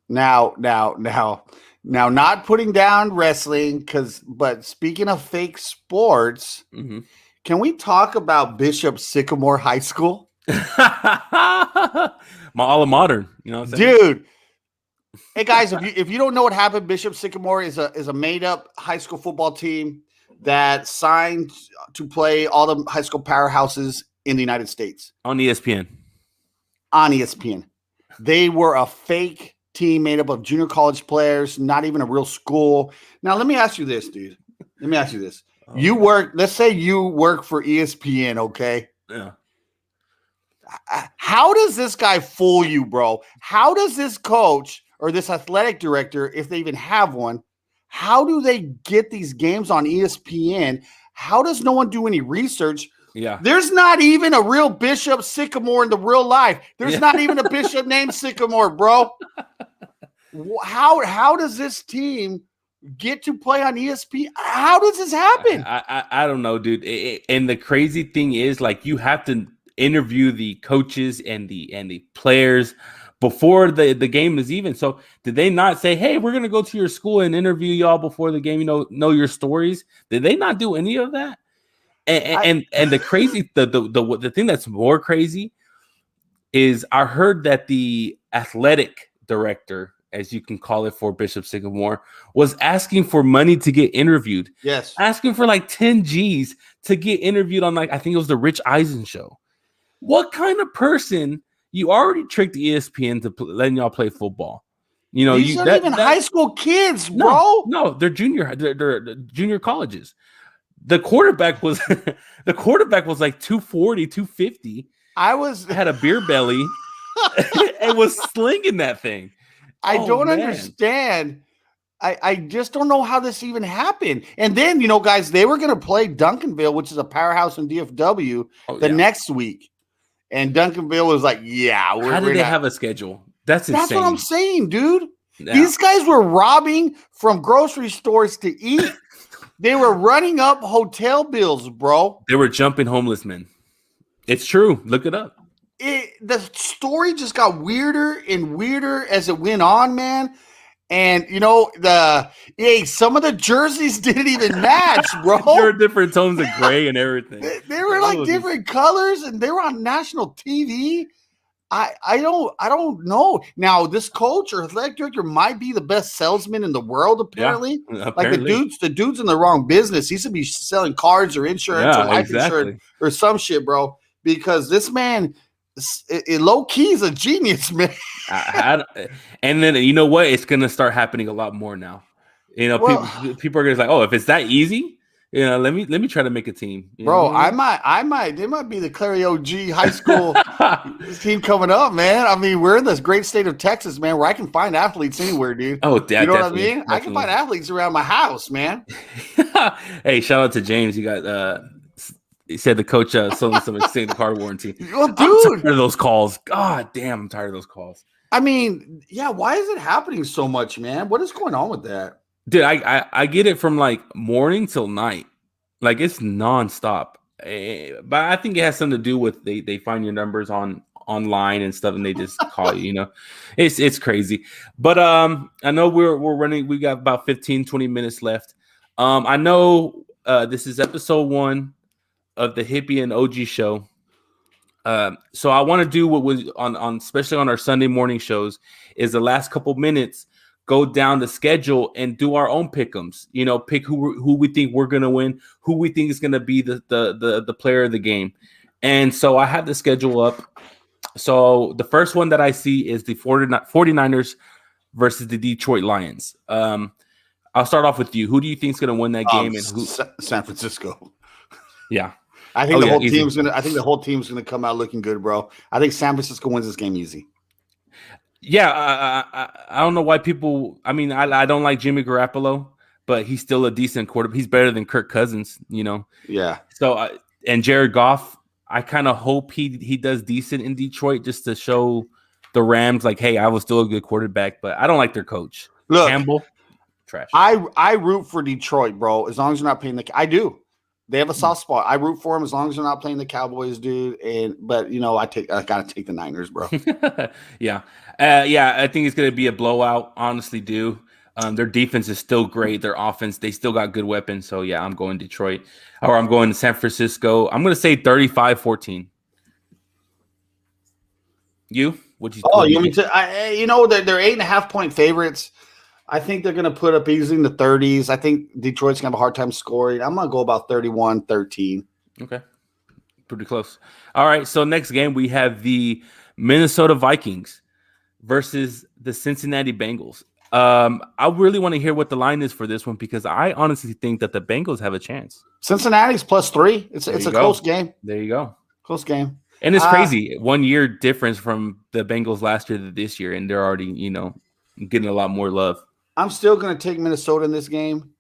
Now, not putting down wrestling, but speaking of fake sports, can we talk about Bishop Sycamore High School? My alma mater, you know what I'm saying? Dude. Hey guys, if you don't know what happened, Bishop Sycamore is a made up high school football team that signed to play all the high school powerhouses in the United States. On ESPN. They were a fake team made up of junior college players, not even a real school. Now, let me ask you this, dude. Oh. Let's say you work for ESPN, okay? Yeah. How does this guy fool you, bro? How does this coach or this athletic director, if they even have one, how do they get these games on ESPN? How does no one do any research? Yeah. There's not even a real Bishop Sycamore in the real life. There's not even a bishop named Sycamore, bro. How does this team get to play on ESPN? How does this happen? I don't know, dude. And the crazy thing is, like, you have to interview the coaches and the players before the game is even. So did they not say, hey, we're gonna go to your school and interview y'all before the game, know your stories? Did they not do any of that? And the crazy the thing that's more crazy is I heard that the athletic director, as you can call it, for Bishop Sycamore, was asking for money to get interviewed. Yes. Asking for like 10 G's to get interviewed on, like, I think it was the Rich Eisen show. What kind of person? You already tricked ESPN to letting y'all play football. These aren't even high school kids, bro. No, they're junior colleges. The quarterback was like 240, 250. Had a beer belly and was slinging that thing. I don't understand. I just don't know how this even happened. And then, guys, they were going to play Duncanville, which is a powerhouse in DFW, next week. And Duncanville was like, yeah. How did they have a schedule? That's insane. That's what I'm saying, dude. Yeah. These guys were robbing from grocery stores to eat. They were running up hotel bills, bro. They were jumping homeless men. It's true. Look it up. The story just got weirder and weirder as it went on, man. And some of the jerseys didn't even match, bro. There were different tones of gray and everything. They were like different colors, and they were on national TV. I don't know. Now, this coach or athletic director might be the best salesman in the world, apparently. Yeah, apparently. Like the dude's in the wrong business. He should be selling cards or insurance or life insurance or some shit, bro. Because this man, low key, is a genius, man. And then, you know what? It's gonna start happening a lot more now. People are gonna say, "Oh, if it's that easy, let me try to make a team." Bro, I might. It might be the Clary OG high school team coming up, man. I mean, we're in this great state of Texas, man, where I can find athletes anywhere, dude. Oh, you know what I mean? Definitely. I can find athletes around my house, man. Hey, shout out to James. You got he said the coach sold some extended card warranty. Well, dude, I'm tired of those calls. God damn, I'm tired of those calls. I mean, yeah, why is it happening so much, man? What is going on with that? Dude, I get it from like morning till night. Like it's nonstop. But I think it has something to do with they find your numbers online and stuff and they just call you, you know. It's crazy. But I know we're running, we got about 15-20 minutes left. I know this is episode 1 of the Hippie and OG show. So I want to do what was on especially on our Sunday morning shows is the last couple minutes go down the schedule and do our own pick'ems. You know, pick who we think we're gonna win, who we think is gonna be the player of the game. And so I have the schedule up. So the first one that I see is the 49ers versus the Detroit Lions. I'll start off with you. Who do you think is gonna win that game? And who? San Francisco. Yeah. I think the whole team's gonna come out looking good, bro. I think San Francisco wins this game easy. Yeah, I don't know why people. I mean, I don't like Jimmy Garoppolo, but he's still a decent quarterback. He's better than Kirk Cousins, you know. Yeah. So and Jared Goff, I kind of hope he does decent in Detroit just to show the Rams like, hey, I was still a good quarterback, but I don't like their coach. Look, Campbell, trash. I root for Detroit, bro. As long as you're not playing I do. They have a soft spot. I root for them as long as they're not playing the Cowboys, dude. But you know, I gotta take the Niners, bro. Yeah. I think it's gonna be a blowout. Honestly, do. Their defense is still great. Their offense, they still got good weapons. So yeah, I'm going Detroit, or I'm going to San Francisco. I'm gonna say 35-14. You? What you? Oh, you want me to? You know, they're 8.5-point favorites. I think they're going to put up easily in the 30s. I think Detroit's going to have a hard time scoring. I'm going to go about 31-13. Okay. Pretty close. All right. So next game, we have the Minnesota Vikings versus the Cincinnati Bengals. I really want to hear what the line is for this one because I honestly think that the Bengals have a chance. Cincinnati's +3. It's a close game. There you go. Close game. And it's crazy. 1 year difference from the Bengals last year to this year, and they're already, you know, getting a lot more love. I'm still going to take Minnesota in this game.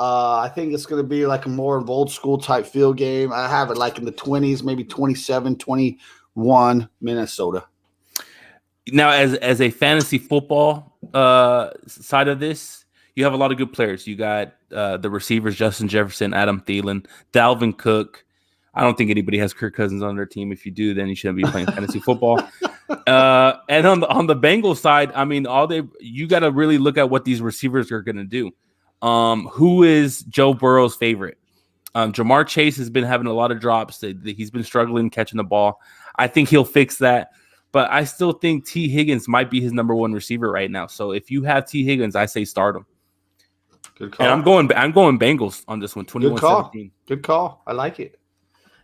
I think it's going to be like a more of old school type field game. I have it like in the 20s, maybe 27-21 Minnesota. Now, as a fantasy football side of this, you have a lot of good players. You got the receivers, Justin Jefferson, Adam Thielen, Dalvin Cook. I don't think anybody has Kirk Cousins on their team. If you do, then you shouldn't be playing fantasy football. And on the Bengals side, I mean, you got to really look at what these receivers are going to do. Who is Joe Burrow's favorite? Jamar Chase has been having a lot of drops. He's been struggling catching the ball. I think he'll fix that. But I still think T. Higgins might be his number 1 receiver right now. So if you have T. Higgins, I say start him. Good call. And I'm going Bengals on this one, 21-17. Good call. I like it.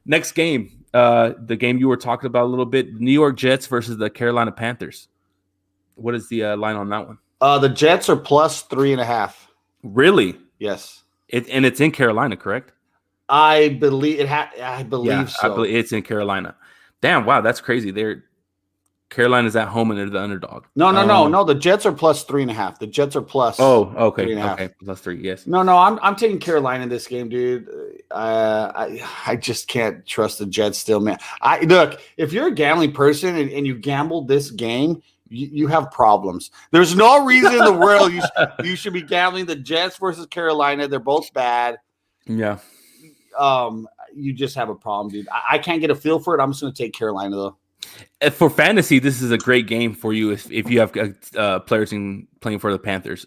Next game, the game you were talking about a little bit, New York Jets versus the Carolina Panthers. What is the line on that one? The Jets are +3.5. Really? Yes. And it's in Carolina, correct? I believe I believe so. I believe it's in Carolina. Damn, wow, that's crazy. Carolina's at home and they're the underdog. No. The Jets are +3.5. The Jets are plus. Oh, okay, +3. Yes. No. I'm taking Carolina in this game, dude. I just can't trust the Jets still, man. Look, if you're a gambling person and you gamble this game, you have problems. There's no reason in the world you should be gambling the Jets versus Carolina. They're both bad. Yeah. You just have a problem, dude. I can't get a feel for it. I'm just going to take Carolina though. For fantasy, this is a great game for you if you have players playing for the Panthers.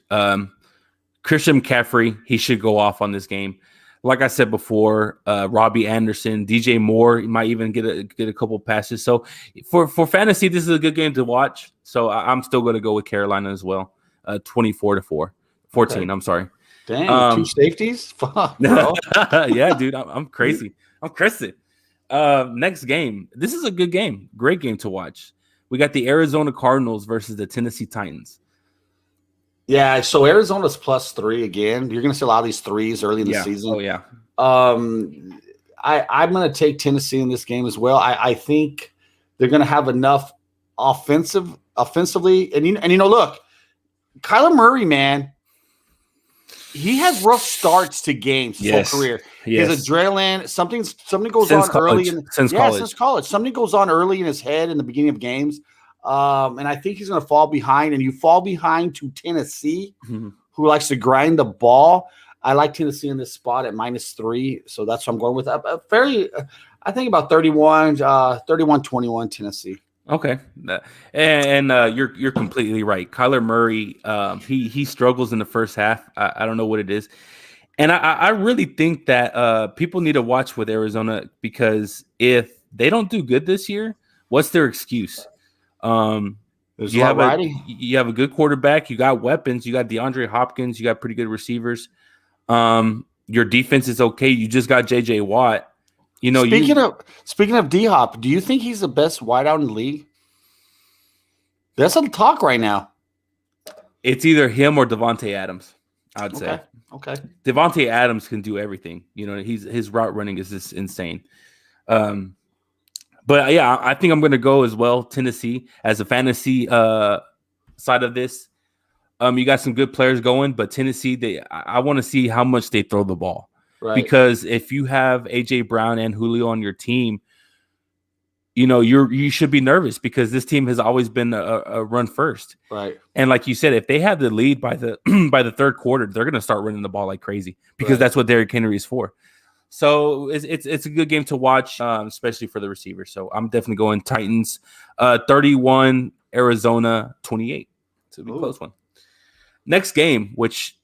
Christian McCaffrey, he should go off on this game. Like I said before, Robbie Anderson, DJ Moore, he might even get a couple passes. So for fantasy, this is a good game to watch. So I'm still going to go with Carolina as well. 24-14. Okay. I'm sorry. Dang, 2 safeties? Fuck, bro. Yeah, dude, I'm crazy. I'm crazy. Next game. This is a good game. Great game to watch. We got the Arizona Cardinals versus the Tennessee Titans. Yeah, so Arizona's +3 again. You're going to see a lot of these threes early in the season. Oh, yeah. I'm going to take Tennessee in this game as well. I think they're going to have enough offensively. And you know, look, Kyler Murray, man, he has rough starts to games his whole career. Yes. His adrenaline, something goes on early. Since college. Something goes on early in his head in the beginning of games. And I think he's going to fall behind. And you fall behind to Tennessee, Mhm. who likes to grind the ball. I like Tennessee in this spot at -3, so that's what I'm going with. I think about 31-21 Tennessee. Okay, and you're completely right. Kyler Murray, he struggles in the first half. I don't know what it is, and I really think that people need to watch with Arizona, because if they don't do good this year, what's their excuse? There's a You lot have a riding. you have a good quarterback, you got weapons, you got DeAndre Hopkins, you got pretty good receivers. Your defense is okay. You just got JJ Watt. You know, Speaking of D Hop, do you think he's the best wideout in the league? That's some talk right now. it's either him or Devontae Adams, I'd say. Okay. Devontae Adams can do everything. You know, his route running is just insane. But yeah, I think I'm going to go as well. Tennessee as a fantasy side of this. You got some good players going, but Tennessee, I want to see how much they throw the ball. Right. Because if you have AJ Brown and Julio on your team, you know you should be nervous, because this team has always been a run first. Right. And like you said, if they have the lead by the by the third quarter, they're going to start running the ball like crazy, because that's what Derrick Henry is for. So it's a good game to watch, especially for the receivers. So I'm definitely going Titans 31, Arizona 28. So it'll be a close one. Next game, which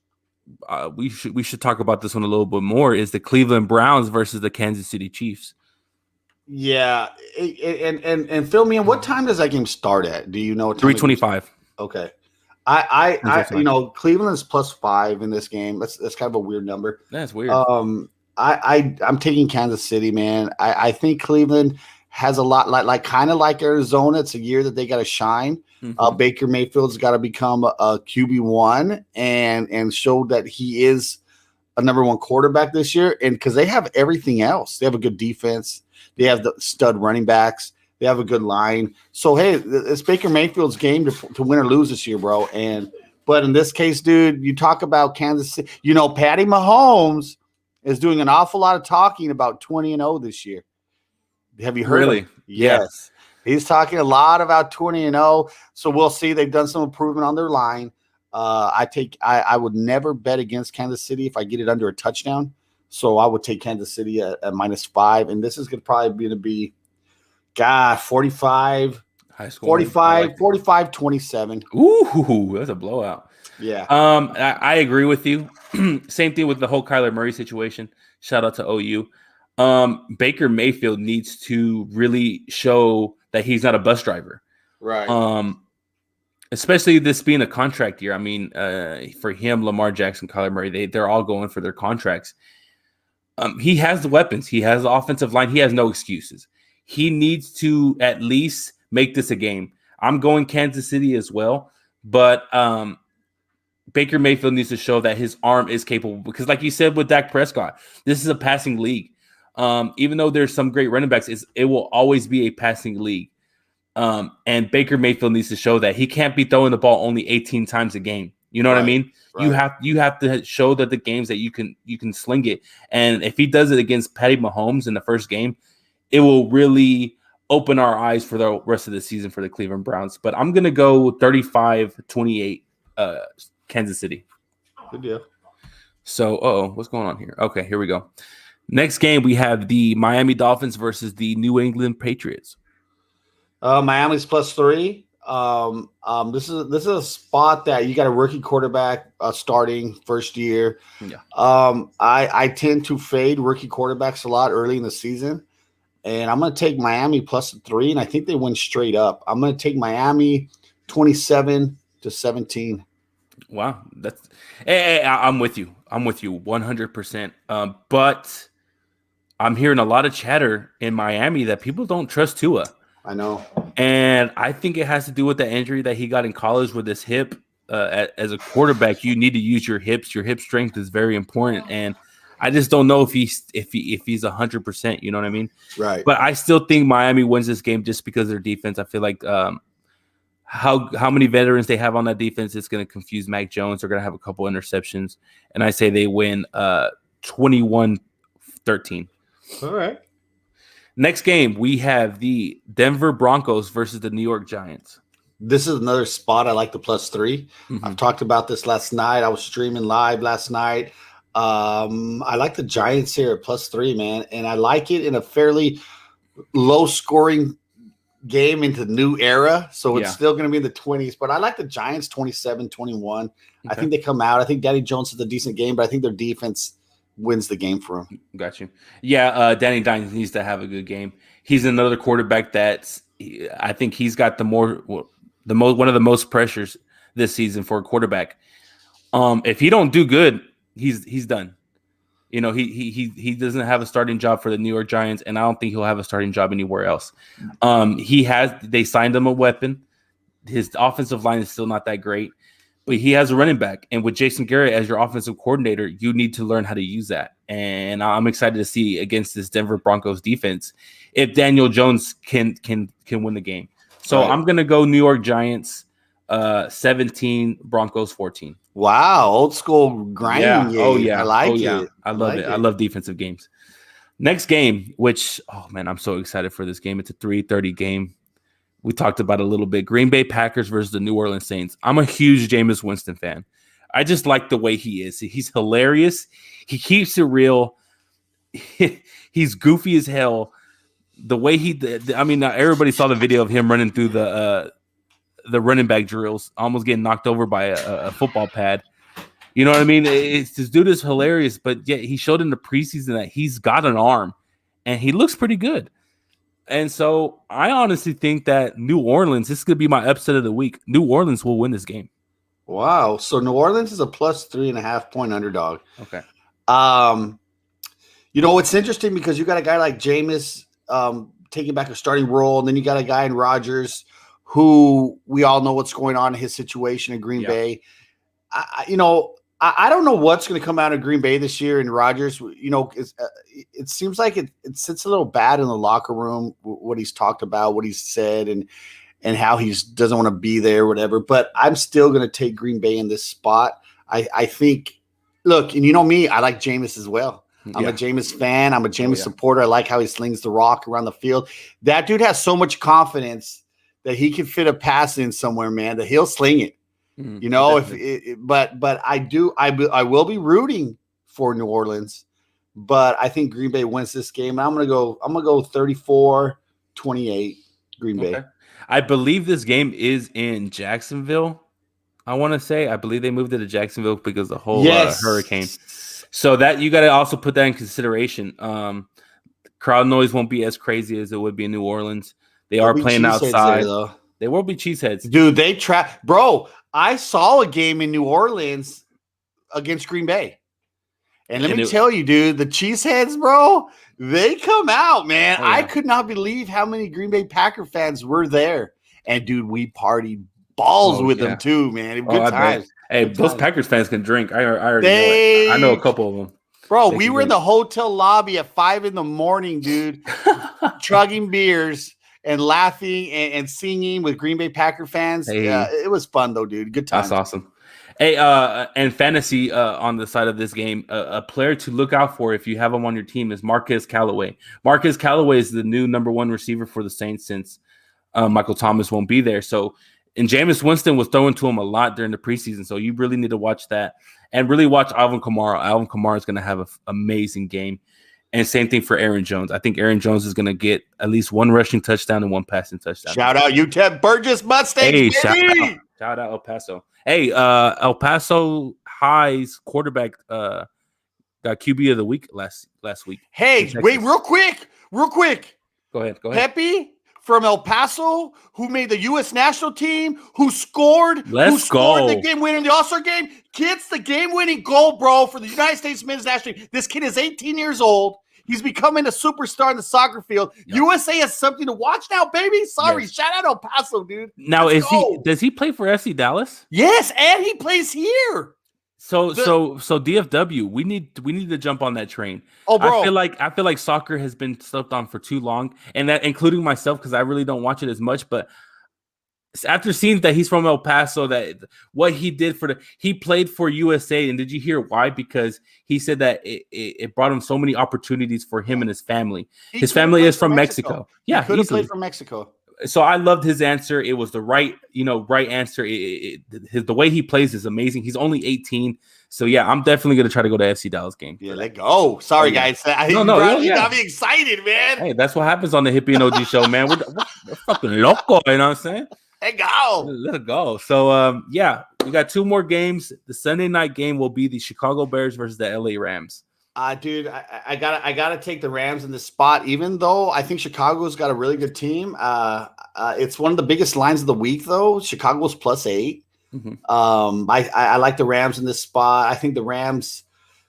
we should talk about this one a little bit more, is the Cleveland Browns versus the Kansas City Chiefs. Yeah, and fill me in. What time does that game start at? Do you know? 3:25. Okay. I you know, Cleveland is +5 in this game. That's kind of a weird number. That's weird. I'm taking Kansas City, man. I think Cleveland has a lot like kind of like Arizona. It's a year that they got to shine. Mm-hmm. Baker Mayfield's got to become a QB1 and show that he is a number 1 quarterback this year. And because they have everything else, they have a good defense. They have the stud running backs. They have a good line. So, hey, it's Baker Mayfield's game to win or lose this year, bro. But in this case, dude, you talk about Kansas City. You know, Patty Mahomes is doing an awful lot of talking about 20-0 this year. Have you heard really? Him? Yes. Yeah. He's talking a lot about 20-0. So we'll see. They've done some improvement on their line. I would never bet against Kansas City if I get it under a touchdown. So I would take Kansas City at -5. And this is probably going to be, 45. High score. 45, 45-27. Ooh, that's a blowout. Yeah. I agree with you. Same thing with the whole Kyler Murray situation. Shout out to OU. Baker Mayfield needs to really show that he's not a bus driver. Right. Especially this being a contract year. I mean, for him, Lamar Jackson, Kyler Murray, they're all going for their contracts. He has the weapons. He has the offensive line. He has no excuses. He needs to at least make this a game. I'm going Kansas City as well, but Baker Mayfield needs to show that his arm is capable, because like you said with Dak Prescott, this is a passing league. Even though there's some great running backs, it will always be a passing league. And Baker Mayfield needs to show that he can't be throwing the ball only 18 times a game. You know what I mean? Right. You have to show that the games that you can sling it. And if he does it against Patty Mahomes in the first game, it will really open our eyes for the rest of the season for the Cleveland Browns. But I'm going to go 35-28 Kansas City. Good deal. So, what's going on here? Okay, here we go. Next game, we have the Miami Dolphins versus the New England Patriots. Miami's +3. This is a spot that you got a rookie quarterback starting first year. Yeah. I tend to fade rookie quarterbacks a lot early in the season, and I'm going to take Miami +3, and I think they win straight up. I'm going to take Miami 27-17. Wow, I'm with you. I'm with you 100%. But I'm hearing a lot of chatter in Miami that people don't trust Tua. I know. And I think it has to do with the injury that he got in college with his hip. As a quarterback, you need to use your hips. Your hip strength is very important. And I just don't know if he's 100%. You know what I mean? Right. But I still think Miami wins this game just because of their defense. I feel like how many veterans they have on that defense is going to confuse Mac Jones. They're going to have a couple interceptions. And I say they win 21-13. All right. Next game, we have the Denver Broncos versus the New York Giants. This is another spot I like the +3. Mm-hmm. I've talked about this last night. I was streaming live last night. I like the Giants here at +3, man, and I like it in a fairly low scoring game into the new era. So it's still going to be in the 20s, but I like the Giants 27-21. I think they come out. I think Danny Jones is a decent game, but I think their defense wins the game for him. Got you. Yeah, Danny Dimes needs to have a good game. He's another quarterback I think he's got one of the most pressures this season for a quarterback. If he don't do good, he's done. You know, he doesn't have a starting job for the New York Giants, and I don't think he'll have a starting job anywhere else. They signed him a weapon. His offensive line is still not that great, but he has a running back. And with Jason Garrett as your offensive coordinator, you need to learn how to use that. And I'm excited to see against this Denver Broncos defense if Daniel Jones can win the game. So I'm gonna go New York Giants 17, Broncos 14. Wow, old school grinding game. Oh yeah, I like it. I love it. I love defensive games. Next game, which I'm so excited for this game. It's a 3:30 game. We talked about it a little bit. Green Bay Packers versus the New Orleans Saints. I'm a huge Jameis Winston fan. I just like the way he is. He's hilarious. He keeps it real. He's goofy as hell. The way everybody saw the video of him running through the running back drills, almost getting knocked over by a football pad. You know what I mean? This dude is hilarious, but yet he showed in the preseason that he's got an arm, and he looks pretty good. And so I honestly think that New Orleans, this is going to be my upset of the week. New Orleans will win this game. Wow. So New Orleans is a +3.5 point underdog. Okay. It's interesting because you got a guy like Jameis taking back a starting role, and then you got a guy in Rodgers who we all know what's going on in his situation in Green Bay. I don't know what's going to come out of Green Bay this year in Rodgers. It seems like it sits a little bad in the locker room, what he's talked about, what he's said, and how he doesn't want to be there, whatever. But I'm still going to take Green Bay in this spot. I think, look, and you know me, I like Jameis as well. I'm a Jameis fan. I'm a Jameis supporter. I like how he slings the rock around the field. That dude has so much confidence that he can fit a pass in somewhere, man, that he'll sling it. But I will be rooting for New Orleans, but I think Green Bay wins this game. I'm gonna go 34-28 Green Bay. I believe this game is in Jacksonville. I want to say I believe they moved it to Jacksonville because of the whole hurricane. So that you got to also put that in consideration. Crowd noise won't be as crazy as it would be in New Orleans. They are playing outside. There will be cheeseheads. Dude, bro, I saw a game in New Orleans against Green Bay. And let me tell you, dude, the cheeseheads, bro, they come out, man. Oh, yeah. I could not believe how many Green Bay Packer fans were there. And, dude, we partied balls with them, too, man. Good times. Hey, those Packers fans can drink. I already know it. I know a couple of them. Bro, we were in the hotel lobby at 5 a.m, dude, chugging beers and laughing and singing with Green Bay Packer fans. Hey. It was fun, though, dude. Good times. That's awesome. Hey, and fantasy on the side of this game, a player to look out for if you have him on your team is Marquez Callaway. Marquez Callaway is the new number 1 receiver for the Saints since Michael Thomas won't be there. So, and Jameis Winston was throwing to him a lot during the preseason, so you really need to watch that. And really watch Alvin Kamara. Alvin Kamara is going to have an amazing game. And same thing for Aaron Jones. I think Aaron Jones is going to get at least 1 rushing touchdown and 1 passing touchdown. Shout out UTEP Burgess Mustangs, hey, shout out El Paso. Hey, El Paso High's quarterback got QB of the week last week. Hey, wait, real quick. Go ahead. Pepe from El Paso, who made the U.S. national team, who scored the game-winning, the All-Star game, gets the game-winning goal, bro, for the United States men's national team. This kid is 18 years old. He's becoming a superstar in the soccer field. Yep. USA has something to watch now, baby. Sorry, yes. Shout out El Paso, dude. Now, does he play for FC Dallas? Yes, and he plays here. So DFW, we need to jump on that train. Oh, bro. I feel like soccer has been slept on for too long, and that including myself because I really don't watch it as much. But after seeing that he's from El Paso, that what he did he played for USA, and did you hear why? Because he said that it brought him so many opportunities for him and his family. His family is from Mexico. Yeah, he could have played for Mexico. So I loved his answer. It was the right answer. The way he plays is amazing. He's only 18. So yeah, I'm definitely gonna try to go to FC Dallas game. Yeah, let go. Sorry, guys. No, You got me excited, man. Hey, that's what happens on the Hippie and OG show, man. We're fucking loco, you know what I'm saying? Let go. Let it go. So yeah, we got 2 more games. The Sunday night game will be the Chicago Bears versus the LA Rams. Dude, I gotta take the Rams in this spot, even though I think Chicago's got a really good team. It's one of the biggest lines of the week, though. Chicago's +8. Mm-hmm. I like the Rams in this spot. I think the Rams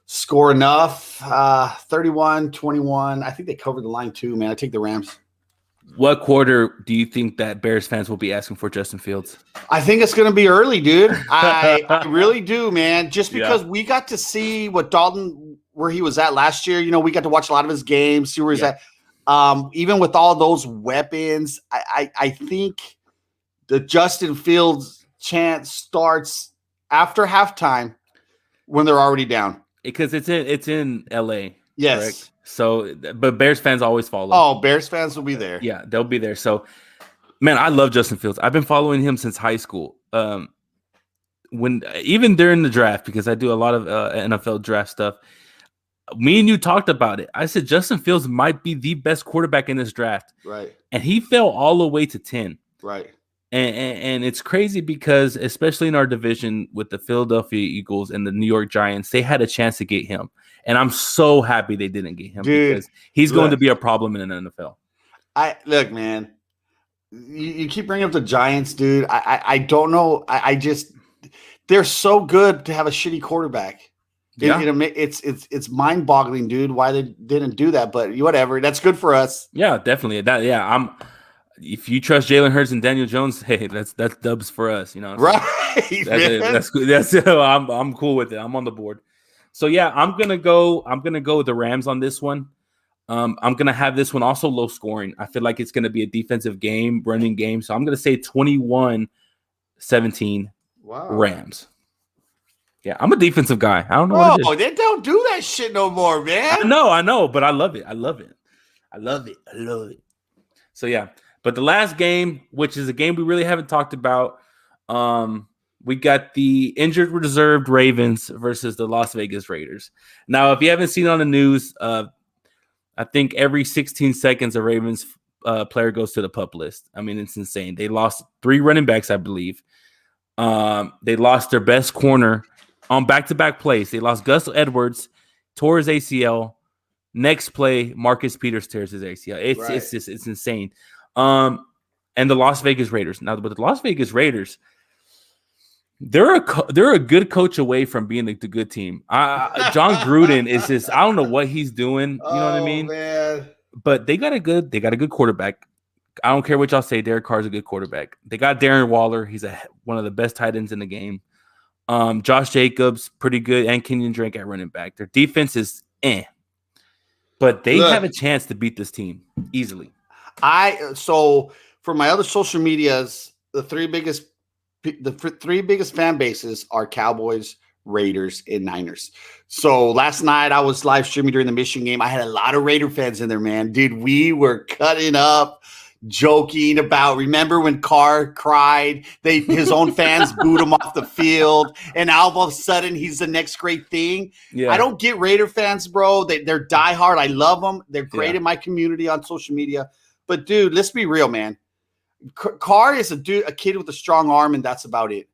score enough. 31-21. I think they covered the line too, man. I take the Rams. What quarter do you think that Bears fans will be asking for Justin Fields? I think it's going to be early, dude. I really do, man. Just because we got to see what Dalton, where he was at last year. You know, we got to watch a lot of his games, see where he's at. Even with all those weapons, I think the Justin Fields chance starts after halftime when they're already down. Because it's in LA. Yes. Correct? So, but Bears fans always follow. Oh, Bears fans will be there. Yeah, they'll be there. So, man, I love Justin Fields. I've been following him since high school. Even during the draft, because I do a lot of NFL draft stuff. Me and you talked about it. I said Justin Fields might be the best quarterback in this draft. Right. And he fell all the way to 10. Right. And it's crazy because, especially in our division with the Philadelphia Eagles and the New York Giants, they had a chance to get him. And I'm so happy they didn't get him, because he's going to be a problem in an NFL. Look, man, you keep bringing up the Giants, dude. I don't know. I just, they're so good to have a shitty quarterback. Yeah. It's mind boggling, dude, why they didn't do that. But whatever, that's good for us. Yeah, definitely. If you trust Jalen Hurts and Daniel Jones, hey, that's dubs for us, you know. Right. That's I'm cool with it. I'm on the board. So yeah, I'm gonna go with the Rams on this one. I'm gonna have this one also low scoring. I feel like it's gonna be a defensive game, running game. So I'm gonna say 21-17 Rams. Yeah, I'm a defensive guy. I don't know. Oh, they don't do that shit no more, man. I know, but I love it. So yeah, but the last game, which is a game we really haven't talked about, we got the injured reserved Ravens versus the Las Vegas Raiders. Now, if you haven't seen on the news, I think every 16 seconds a Ravens player goes to the PUP list. I mean, it's insane. They lost 3 running backs, I believe. They lost their best corner on back-to-back plays. They lost Gus Edwards, tore his ACL. Next play, Marcus Peters tears his ACL. It's insane. And the Las Vegas Raiders. Now, with the Las Vegas Raiders, they're a good coach away from being the good team. John Gruden is just, I don't know what he's doing. You know what I mean? Man. But they got a good quarterback. I don't care what y'all say. Derek Carr's a good quarterback. They got Darren Waller. He's one of the best tight ends in the game. Josh Jacobs, pretty good, and Kenyon Drake at running back. Their defense is but they have a chance to beat this team easily. So for my other social medias, the three biggest fan bases are Cowboys, Raiders, and Niners. So last night I was live streaming during the Michigan game. I had a lot of Raider fans in there, man. Dude, we were cutting up, joking about, remember when Carr cried, his own fans booed him off the field, and all of a sudden he's the next great thing. Yeah. I don't get Raider fans, bro. They're diehard. I love them. They're great in my community on social media. But dude, let's be real, man. Carr is a kid with a strong arm, and that's about it.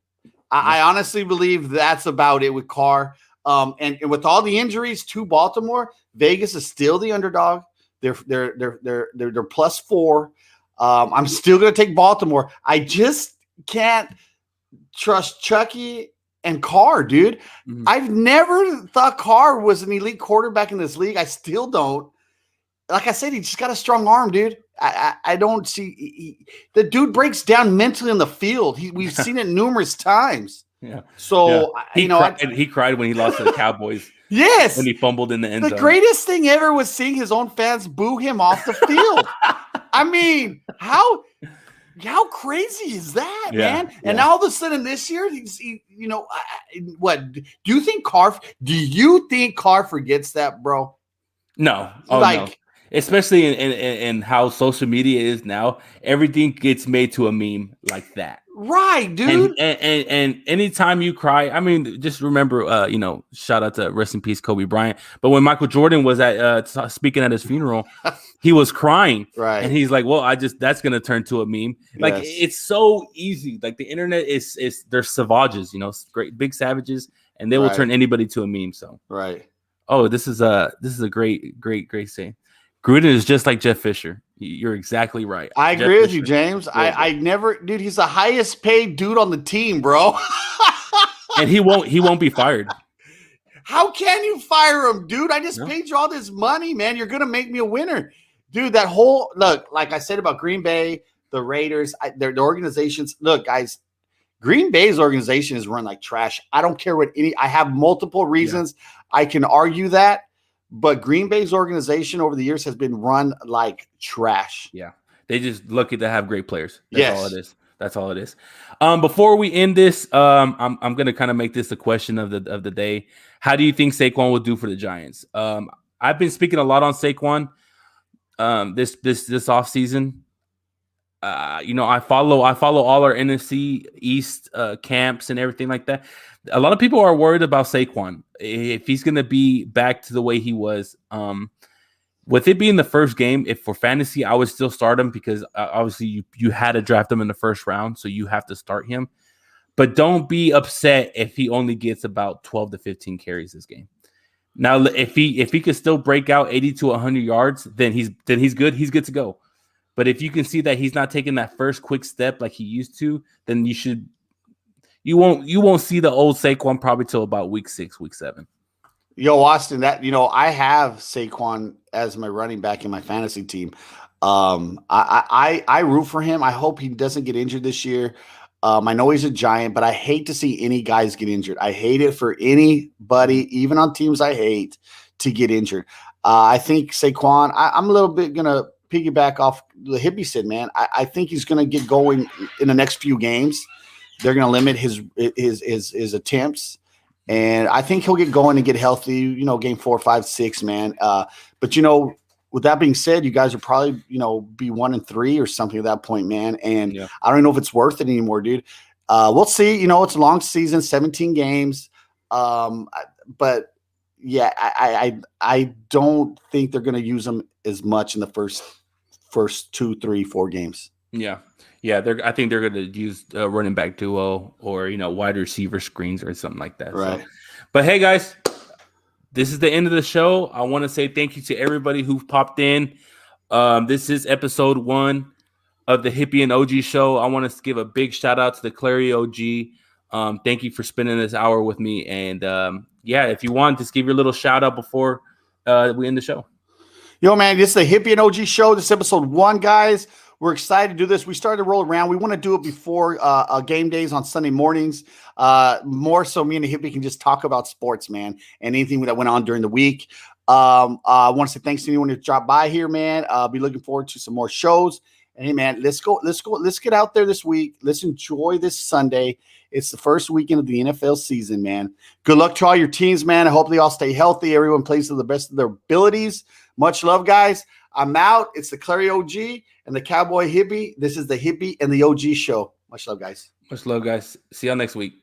I honestly believe that's about it with Carr. And with all the injuries to Baltimore, Vegas is still the underdog. They're +4. I'm still going to take Baltimore. I just can't trust Chucky and Carr, dude. Mm-hmm. I've never thought Carr was an elite quarterback in this league. I still don't. Like I said, he just got a strong arm, dude. I don't see the dude breaks down mentally in the field. We've seen it numerous times. Yeah. So he cried when he lost to the Cowboys. Yes. When he fumbled in the end zone. The greatest thing ever was seeing his own fans boo him off the field. I mean, how crazy is that, man? And now all of a sudden this year, what do you think Carr? Do you think Carr forgets that, bro? No. No. especially in how social media is now. Everything gets made to a meme like that. Right, And, dude. and anytime you cry, I mean, just remember, shout out to rest in peace Kobe Bryant. But when Michael Jordan was at speaking at his funeral, he was crying, and Right. he's like, "Well, that's gonna turn to a meme." Like Yes. it's so easy. Like the internet is they're savages, great big savages, and they will Right. turn anybody to a meme. So, Right. oh, this is a great saying. Gruden is just like Jeff Fisher. You're exactly right. I Jeff agree with you, Fisher, James. very I good. never, dude. He's the highest paid dude on the team, bro. And he won't be fired. How can you fire him, dude? I just No. paid you all this money, man. You're gonna make me a winner, dude. That whole look, like I said about Green Bay, the Raiders, their organizations. Look, guys, Green Bay's organization is run like trash. I don't care what any. I have multiple reasons I can argue that, but Green Bay's organization over the years has been run like trash. Yeah. They just lucky to have great players. That's all it Yes. is. That's all it is. Before we end this, I'm gonna kind of make this the question of the day. How do you think Saquon will do for the Giants? I've been speaking a lot on Saquon this offseason. I follow all our NFC East camps and everything like that. A lot of people are worried about Saquon if he's gonna be back to the way he was. With it being the first game, if for fantasy, I would still start him because obviously you had to draft him in the first round, so you have to start him. But don't be upset if he only gets about 12 to 15 carries this game. Now, if he could still break out 80 to 100 yards, then he's good. He's good to go. But if you can see that he's not taking that first quick step like he used to, then you won't see the old Saquon probably till about week 6, week 7. Yo, Austin, I have Saquon as my running back in my fantasy team. I root for him. I hope he doesn't get injured this year. I know he's a giant, but I hate to see any guys get injured. I hate it for anybody, even on teams I hate, to get injured. I think Saquon, I'm a little bit going to piggyback off the Hippie said, man. I think he's going to get going in the next few games. They're going to limit his attempts. And I think he'll get going and get healthy, game 4, 5, 6, man. But, with that being said, you guys are probably, be 1-3 or something at that point, man. And Yeah. I don't know if it's worth it anymore, dude. We'll see. It's a long season, 17 games. But, yeah, I don't think they're going to use him as much in the first 2, 3, 4 games. Yeah. Yeah, I think they're going to use running back duo or wide receiver screens or something like that. Right. So, but hey, guys, this is the end of the show. I want to say thank you to everybody who popped in. This is episode 1 of the Hippie and OG show. I want to give a big shout out to the Clary OG. Thank you for spending this hour with me. And if you want, just give your little shout out before we end the show. Yo, man, this is the Hippie and OG show. This is episode 1, guys. We're excited to do this. We started to roll around. We want to do it before game days on Sunday mornings. More so me and the Hippie can just talk about sports, man, and anything that went on during the week. I want to say thanks to anyone who dropped by here, man. I'll be looking forward to some more shows. And hey, man, let's go. Let's get out there this week. Let's enjoy this Sunday. It's the first weekend of the NFL season, man. Good luck to all your teams, man. I hope they all stay healthy. Everyone plays to the best of their abilities. Much love, guys. I'm out. It's the Clary OG and the Cowboy Hippie. This is the Hippie and the OG show. Much love, guys. Much love, guys. See y'all next week.